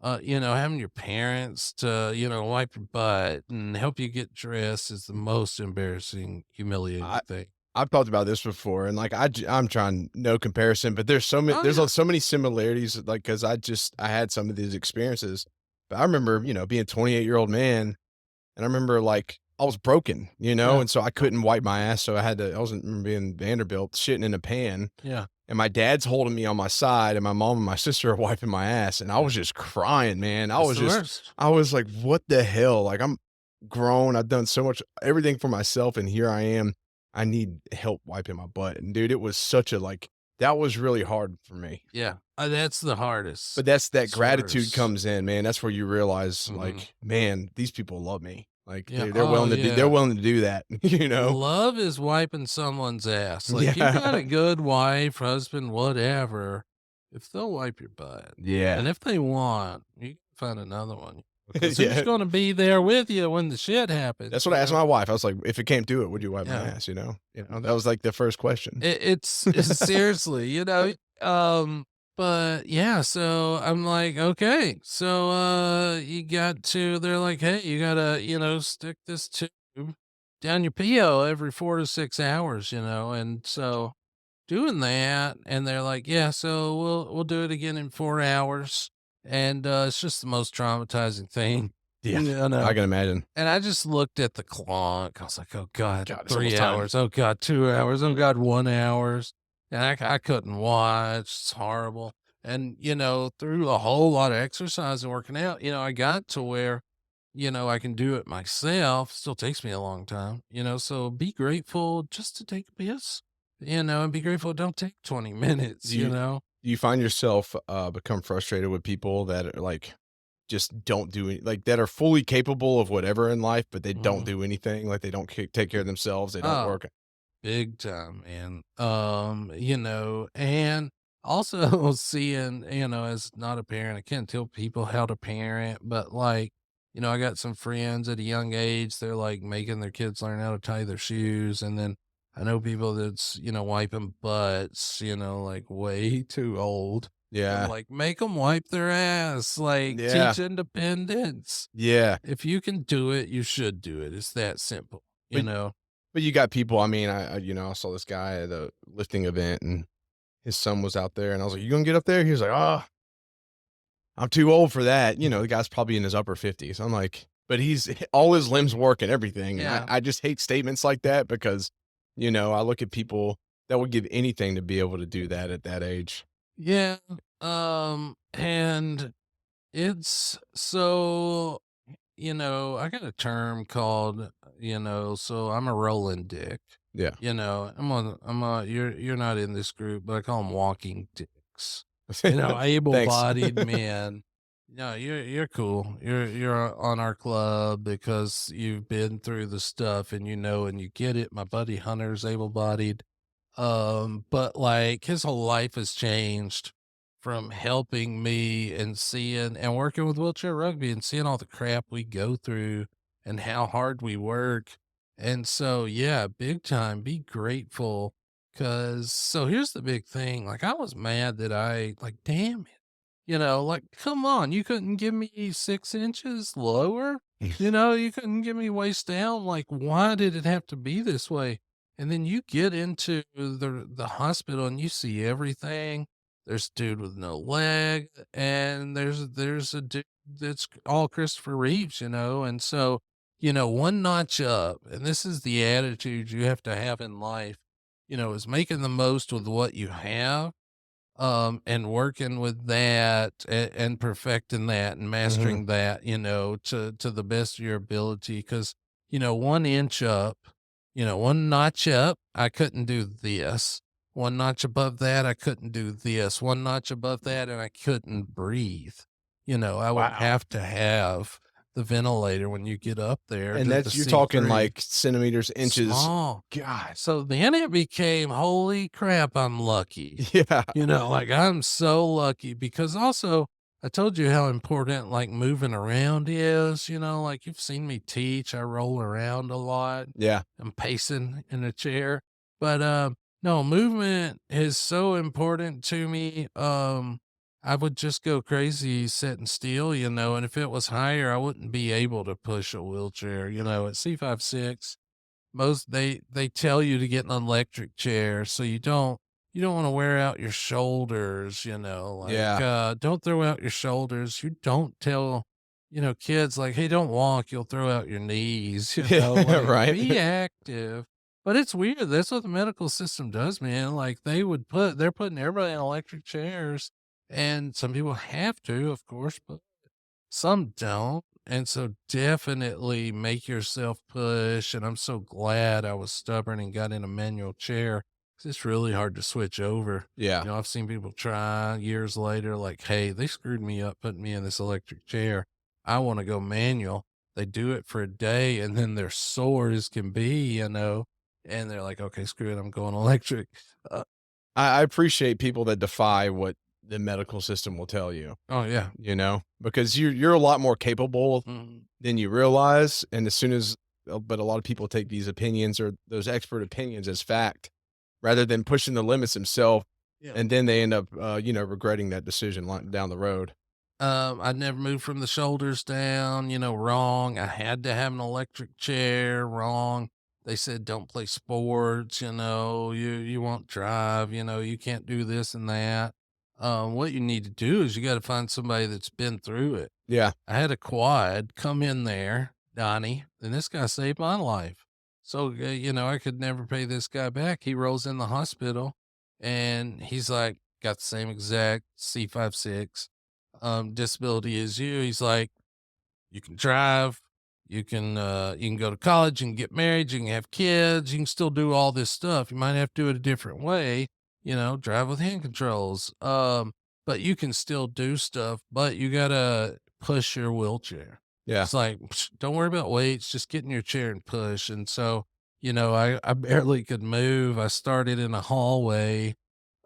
having your parents to, wipe your butt and help you get dressed is the most embarrassing, humiliating I thing. I've talked about this before, and like I'm trying no comparison, but Oh yeah. so many similarities. Like because I had some of these experiences, but I remember being a 28-year-old man, and I remember like I was broken, Yeah. and so I couldn't wipe my ass, so I wasn't remember being Vanderbilt shitting in a pan, Yeah. and my dad's holding me on my side, and my mom and my sister are wiping my ass, and I Yeah. was just crying, man. It's the worst. I was like, what the hell? Like I'm grown. I've done so much everything for myself, and here I am. I need help wiping my butt. And dude, it was such a like that was really hard for me. Yeah. That's the hardest. But that's that It's gratitude worse. comes in, man. That's where you realize, Mhm. like, man, these people love me. Like, Yeah. they're Oh, willing to do they're yeah. willing to do that, you know? Love is wiping someone's ass. Like, you got Yeah. a good wife, husband, whatever, if they'll wipe your butt, Yeah. and if they want, you can find another one, because who's Yeah. gonna be there with you when the shit That's happens, what you I asked know? my wife. I was like, "If it came to it, would you wipe my Yeah. ass?" That was, like, the first question. It's seriously, but yeah, so I'm like, "Okay, so, you got to" they're like, "Hey, you gotta, stick this tube down your PO every 4 to 6 hours," and so doing that, and they're like, "Yeah, so we'll do it again in 4 hours," and, it's just the most traumatizing thing, Yeah. you I know? can imagine. And I just looked at the clock. I was like, "Oh god, God, it's almost 3 time. hours. Oh god, 2 hours. Oh god, 1 hours." And I couldn't watch. It's horrible. And, through a whole lot of exercise and working out, I got to where, I can do it myself. Still takes me a long time, so be grateful just to take a piss, and be grateful it don't take 20 minutes, Do you you know? do you find yourself, become frustrated with people that are, like, just don't do it, like, that are fully capable of whatever in life, but they don't Mhm. do anything, like, they don't take care of themselves, they don't Oh. work. Big time, man. And also seeing, as not a parent, I can't tell people how to parent, but like, I got some friends at a young age, they're like making their kids learn how to tie their shoes. And then I know people that's, wiping butts, like way too old. I'm Yeah. like, make them wipe their ass, like Yeah. teach independence. Yeah. If you can do it, you should do it. It's that simple, you But know? but you got people, I mean, I saw this guy at a lifting event, and his son was out there, and I was like, "You gonna get up there?" He was like, "Oh, I'm too old for that." The guy's probably in his upper 50s. I'm like, but he's all his limbs work and everything, and I Yeah. I just hate statements like that because, I look at people that would give anything to be able to do that at that age. Yeah, and it's so, I got a term called, so I'm a rolling dick. Yeah. You're not in this group, but I call them walking dicks. Thanks. Able-bodied men. No, you're cool. You're on our club because you've been through the stuff and and you get it. My buddy Hunter's able-bodied. But like his whole life has changed from helping me and seeing and working with wheelchair rugby and seeing all the crap we go through and how hard we work. And so, yeah, big time, be grateful. Cause so here's the big thing. Like I was mad that damn it. Like, come on, you couldn't give me 6 inches lower? You couldn't give me waist down. Like, why did it have to be this way? And then you get into the hospital and you see everything. There's a dude with no leg, and there's a dude that's all Christopher Reeves, and so, one notch up, and this is the attitude you have to have in life, is making the most with what you have, and working with that and perfecting that and Mhm. mastering that, to the best of your ability. Because 1 inch up, 1 notch up, I couldn't do this. 1 notch above that, I couldn't do this. 1 notch above that, and I couldn't breathe. I would Wow. have to have the ventilator when you get up there And to that's you're see talking, through. like, centimeters, inches. Small. God. So then it became, holy crap, I'm lucky. Yeah. Like I'm so lucky because also I told you how important like moving around is, like you've seen me teach, I roll around a lot. Yeah. I'm pacing in a chair. But no, movement is so important to me. I would just go crazy sitting still, and if it was higher, I wouldn't be able to push a wheelchair, at C56 they tell you to get an electric chair so you don't want to wear out your shoulders, Yeah. don't throw out your shoulders. You don't tell, kids like, hey, don't walk, you'll throw out your knees, Yeah, like right. be active. But it's weird. That's what the medical system does, man. Like they're putting everybody in electric chairs and some people have to, of course, but some don't, and so definitely make yourself push, and I'm so glad I was stubborn and got in a manual chair 'cause it's really hard to switch over. Yeah. I've seen people try years later, like, "Hey, they screwed me up putting me in this electric chair. I wanna go manual." they do it for a day and then they're sore as can be, and they're like, "Okay, screw it, I'm going electric." Uh, I appreciate people that defy what the medical system will tell you, oh, yeah. because you're a lot more capable Mhm. than you realize, and as soon as but a lot of people take these opinions or those expert opinions as fact rather than pushing the limits themselves, Yeah. and then they end up, regretting that decision down the road. I never moved from the shoulders down, wrong. I had to have an electric chair, wrong. They said don't play sports, you won't drive, you can't do this and that. What you need to do is you got to find somebody that's been through it. Yeah. I had a quad come in there, Donnie, and this guy saved my life. So, I could never pay this guy back. He rolls in the hospital and he's like, got the same exact C56 disability as you. He's like, you can drive, you can go to college, you can get married, you can have kids, you can still do all this stuff. You might have to do it a different way, drive with hand controls. But you can still do stuff, but you gotta push your wheelchair. Yeah. It's like, don't worry about weights, just get in your chair and push. And so, I barely could move. I started in a hallway,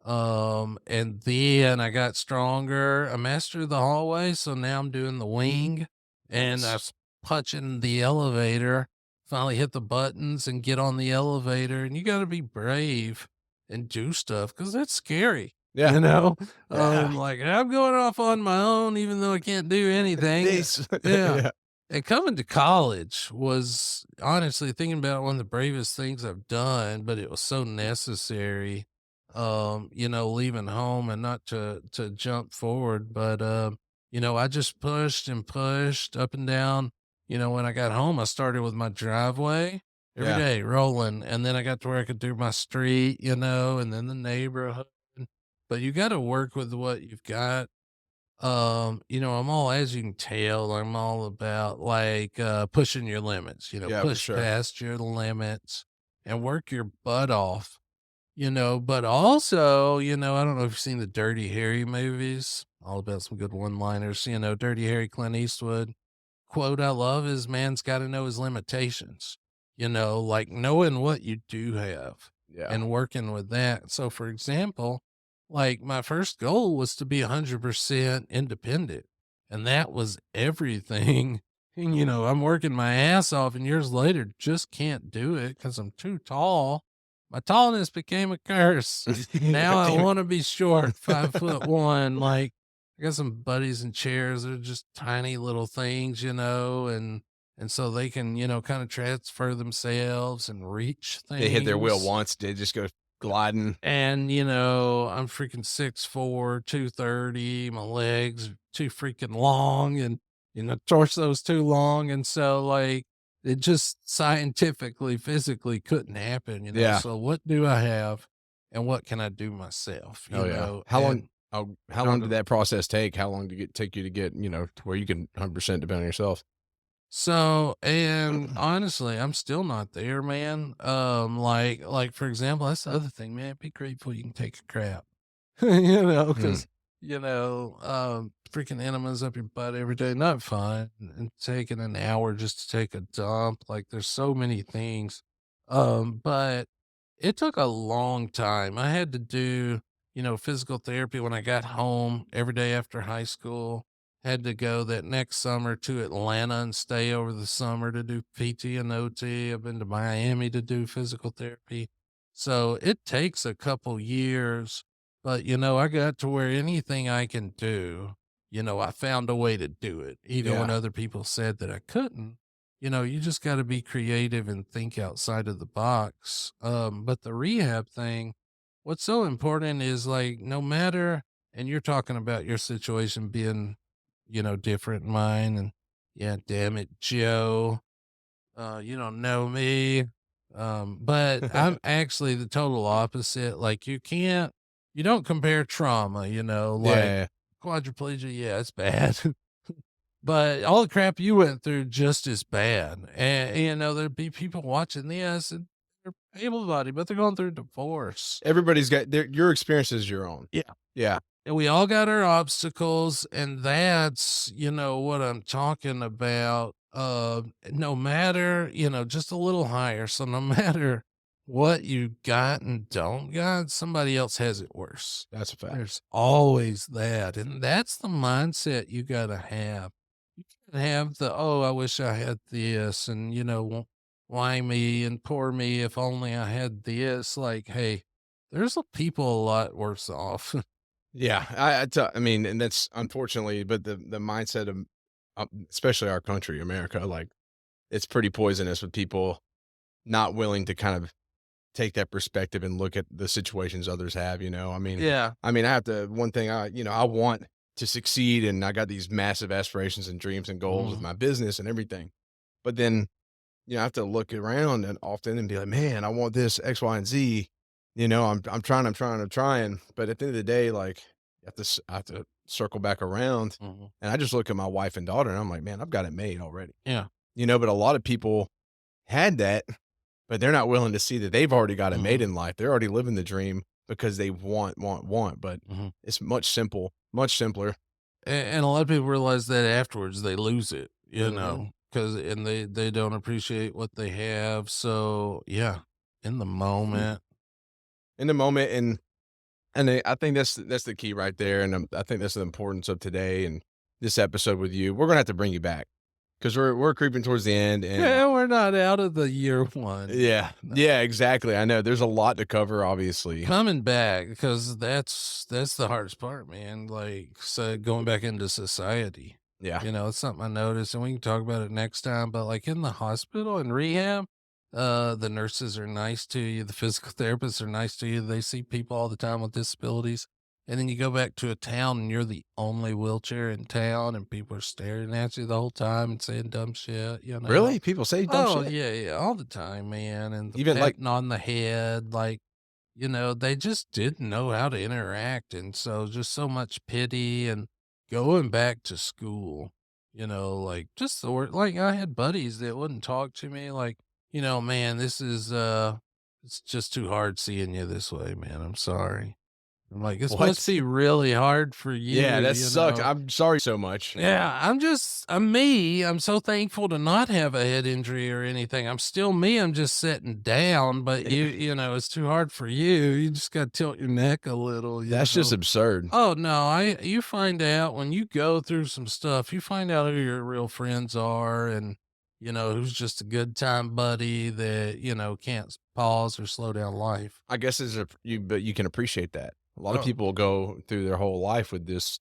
and then I got stronger. I mastered the hallway, so now I'm doing the wing, and I Nice. was punching the elevator. Finally hit the buttons and get on the elevator, and you got to be brave and do stuff because that's scary. Yeah. You know, Yeah. like I'm going off on my own, even though I can't do anything. This. Yeah. Yeah. And coming to college was honestly thinking about one of the bravest things I've done, but it was so necessary, leaving home and not to jump forward. But I just pushed and pushed up and down. When I got home, I started with my driveway every Yeah. day rolling, and then I got to where I could do my street, and then the neighborhood. But you got to work with what you've got. I'm all, as you can tell, I'm all about like pushing your limits, Yeah, for push sure. past your limits and work your butt off, but also, I don't know if you've seen the Dirty Harry movies, all about some good one-liners, Dirty Harry, Clint Eastwood. Quote I love is man's got to know his limitations, like knowing what you do have Yeah. and working with that. So, for example, like my first goal was to be 100% independent, and that was everything. And, I'm working my ass off, and years later, just can't do it because I'm too tall. My tallness became a curse. Now God I damn it. want to be short, 5'1", like I got some buddies in chairs that are just tiny little things, and so they can, kind of transfer themselves and reach They hit their wheel things. once, they just go gliding. And, I'm freaking 6'4", 230. My legs too freaking long and, torso's too long. And so like it just scientifically, physically couldn't happen. Yeah. So what do I have and what can I do myself, Oh, yeah. and How long did that process take? How long did it take you to get, to where you can 100% depend on yourself? so, and honestly, I'm still not there, man. Like for example, that's the other thing, man. Be grateful you can take a crap, Mm. because freaking enemas up your butt every day, not fun. And taking an hour just to take a dump, like there's so many things. But it took a long time. I had to do, physical therapy when I got home every day after high school. Had to go that next summer to Atlanta and stay over the summer to do PT and OT. I've been to Miami to do physical therapy. So it takes a couple years, but I got to where anything I can do, I found a way to do it, even when Yeah. other people said that I couldn't. You just got to be creative and think outside of the box. But the rehab thing, what's so important is like no matter, and you're talking about your situation being, different than mine, and yeah, damn it, Joe, you don't know me. But I'm actually the total opposite. Like you don't compare trauma, like Yeah. quadriplegia. Yeah, it's bad. But all the crap you went through just as bad. And, there'd be people watching this and they're able-bodied, but they're going through divorce. Everybody's got your experience is your own. Yeah. Yeah. And we all got our obstacles, and that's, what I'm talking about. no matter, just a little higher. So no matter what you got and don't got, somebody else has it worse. That's a fact. There's always that. And that's the mindset you got to have. You can't have the, oh, I wish I had this. And, why me and poor me if only I had this. Like, hey, there's people a lot worse off. Yeah, I mean, and that's unfortunately, but the mindset of, especially our country, America, like it's pretty poisonous with people not willing to kind of take that perspective and look at the situations others have. Yeah. I mean, I have to. One thing I want to succeed, and I got these massive aspirations and dreams and goals with Mhm. my business and everything. But then I have to look around and often and be like, man, I want this X, Y, and Z. I'm trying. But at the end of the day, like I have to circle back around, Mhm. and I just look at my wife and daughter, and I'm like, man, I've got it made already. Yeah. But a lot of people had that, but they're not willing to see that they've already got it made Mhm. in life. They're already living the dream because they want. But Mhm. it's much simpler. And a lot of people realize that afterwards they lose it, Hmm. because and they don't appreciate what they have. So yeah, in the moment. In the moment, and I think that's the key right there, and, I think that's the importance of today and this episode with you. We're gonna have to bring you back because we're creeping towards the end, and Yeah, we're not out of the year one yet. yeah, No. yeah, exactly. I know there's a lot to cover, obviously. Coming back because that's the hardest part, man. Like, so going back into society, Yeah, it's something I noticed, and we can talk about it next time. But like in the hospital and rehab, the nurses are nice to you, the physical therapists are nice to you. They see people all the time with disabilities, and then you go back to a town and you're the only wheelchair in town, and people are staring at you the whole time and saying dumb shit. really, people say dumb Oh shit. yeah, yeah, all the time, man, and the Even like, patting on the head, like they just didn't know how to interact, and so just so much pity and going back to school, like just the word like I had buddies that wouldn't talk to me like, man, this is it's just too hard seeing you this way, man. I'm sorry. I'm like, this must what? be really hard for Yeah, you, that sucks. I'm sorry so much. yeah, I'm me. I'm so thankful to not have a head injury or anything. I'm still me. I'm just sitting down, but it's too hard for you. You just got to tilt your neck a little. That's just absurd. Oh no, you find out when you go through some stuff, you find out who your real friends are and who's just a good time buddy that, can't pause or slow down life. I guess but you can appreciate that. A lot of Oh, people go through their whole life with this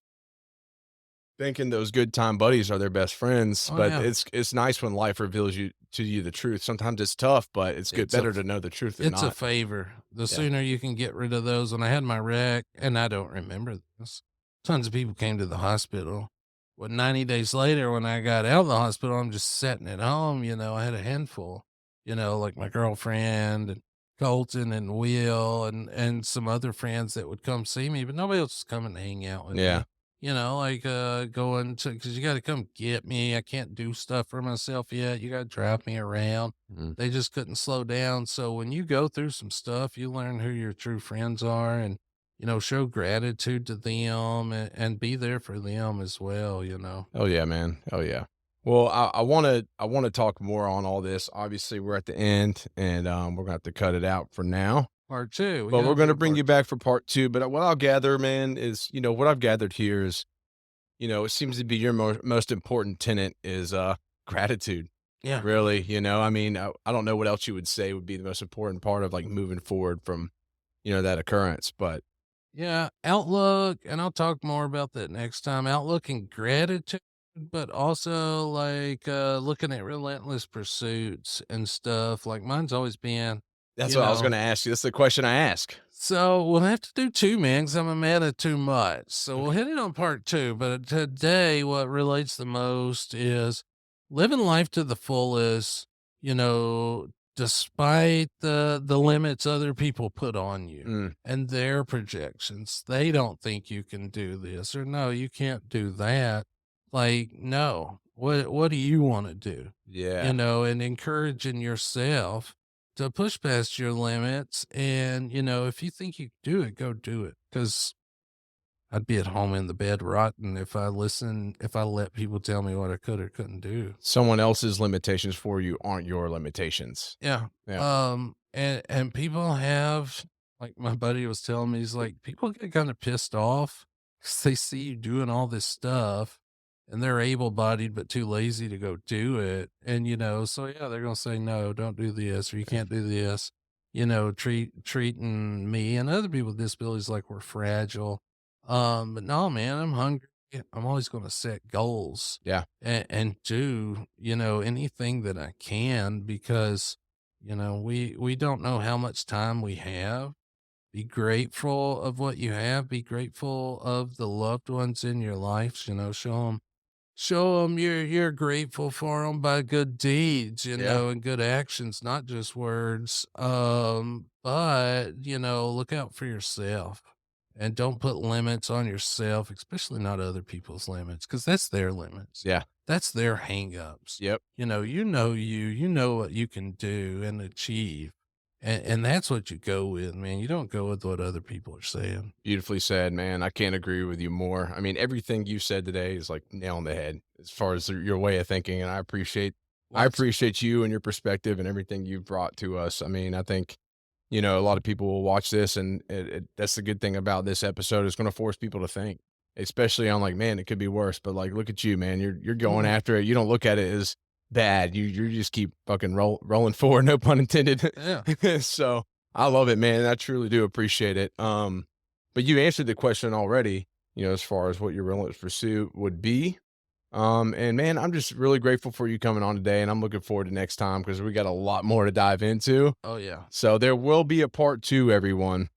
thinking those good time buddies are their best friends, oh but yeah. it's nice when life reveals you the truth. Sometimes it's tough, but it's good It's a better to know the truth than It's a not. favor. The Yeah. sooner you can get rid of those. When I had my wreck, and I don't remember this, tons of people came to the hospital. Well, 90 days later, when I got out of the hospital, I'm just sitting at home. I had a handful, like my girlfriend and Colton and Will and some other friends that would come see me, but nobody else was coming to hang out with Yeah. me. Like going to, because you got to come get me. I can't do stuff for myself yet. You got to drive me around. Mhm. They just couldn't slow down. So when you go through some stuff, you learn who your true friends are and, show gratitude to them and be there for them as well. Oh yeah, man. Oh yeah. Well, I wanna talk more on all this. Obviously, we're at the end, and we're gonna have to cut it out for now. Part two, we But got we're to do gonna a bring part you two. back for part two. But what I'll gather, man, is what I've gathered here is it seems to be your most important tenet is gratitude. Yeah. Really, I mean, I don't know what else you would say would be the most important part of like moving forward from that occurrence, but Yeah. Outlook. And I'll talk more about that next time. Outlook and gratitude, but also like looking at relentless pursuits and stuff. Like mine's always been, that's you what I was know, gonna ask you. That's the question I ask. So we'll have to do two, man, because I'm a man of too much. So we'll Okay. hit it on part two. But today, what relates the most is living life to the fullest. Despite the limits other people put on you Mm, and their projections, they don't think you can do this or no, you can't do that. Like, no, what do you want to do? yeah. And encouraging yourself to push past your limits. And, if you think you can do it, go do it. Cause I'd be at home in the bed rotting if I let people tell me what I could or couldn't do. Someone else's limitations for you aren't your limitations. Yeah. Yeah. And people have, like my buddy was telling me, he's like, people get kind of pissed off because they see you doing all this stuff and they're able bodied but too lazy to go do it. And, so yeah, they're going to say, no, don't do this, or you can't do this, treating me and other people with disabilities like we're fragile. But no, man, I'm hungry. I'm always going to set goals Yeah. and do, anything that I can because, we don't know how much time we have. Be grateful of what you have. Be grateful of the loved ones in your life. Show them you're grateful for them by good deeds, Yeah. and good actions, not just words. But look out for yourself and don't put limits on yourself, especially not other people's limits, because that's their limits. Yeah. That's their hangups. Yep. You know what you can do and achieve. And that's what you go with, man. You don't go with what other people are saying. Beautifully said, man. I can't agree with you more. I mean, everything you said today is like nail on the head as far as your way of thinking. And I Lots. appreciate you and your perspective and everything you've brought to us. I mean, I think, a lot of people will watch this and that's the good thing about this episode. It's going to force people to think, especially on like, man, it could be worse, but like, look at you, man. You're going Mhm. after it. You don't look at it as bad. You just keep fucking rolling forward. No pun intended. Yeah. So I love it, man. I truly do appreciate it. But you answered the question already, as far as what your relentless pursuit would be. And man, I'm just really grateful for you coming on today, and I'm looking forward to next time because we got a lot more to dive into. Oh, yeah. So there will be a part two, everyone.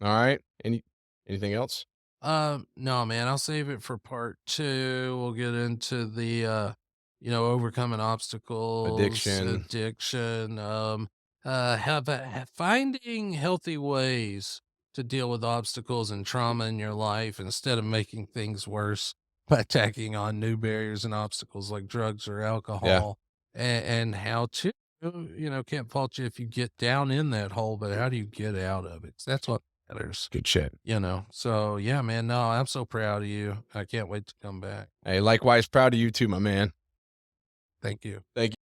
All right. Anything else? No, man, I'll save it for part 2. We'll get into the, overcoming obstacles, Addiction. addiction, finding healthy ways to deal with obstacles and trauma in your life instead of making things worse by tacking on new barriers and obstacles like drugs or Yeah. alcohol, and how to, can't fault you if you get down in that hole, but how do you get out of it? 'Cause that's what matters. Good shit. So yeah, man, no, I'm so proud of you. I can't wait to come back. Hey, likewise, proud of you too, my man. Thank you. Thank you.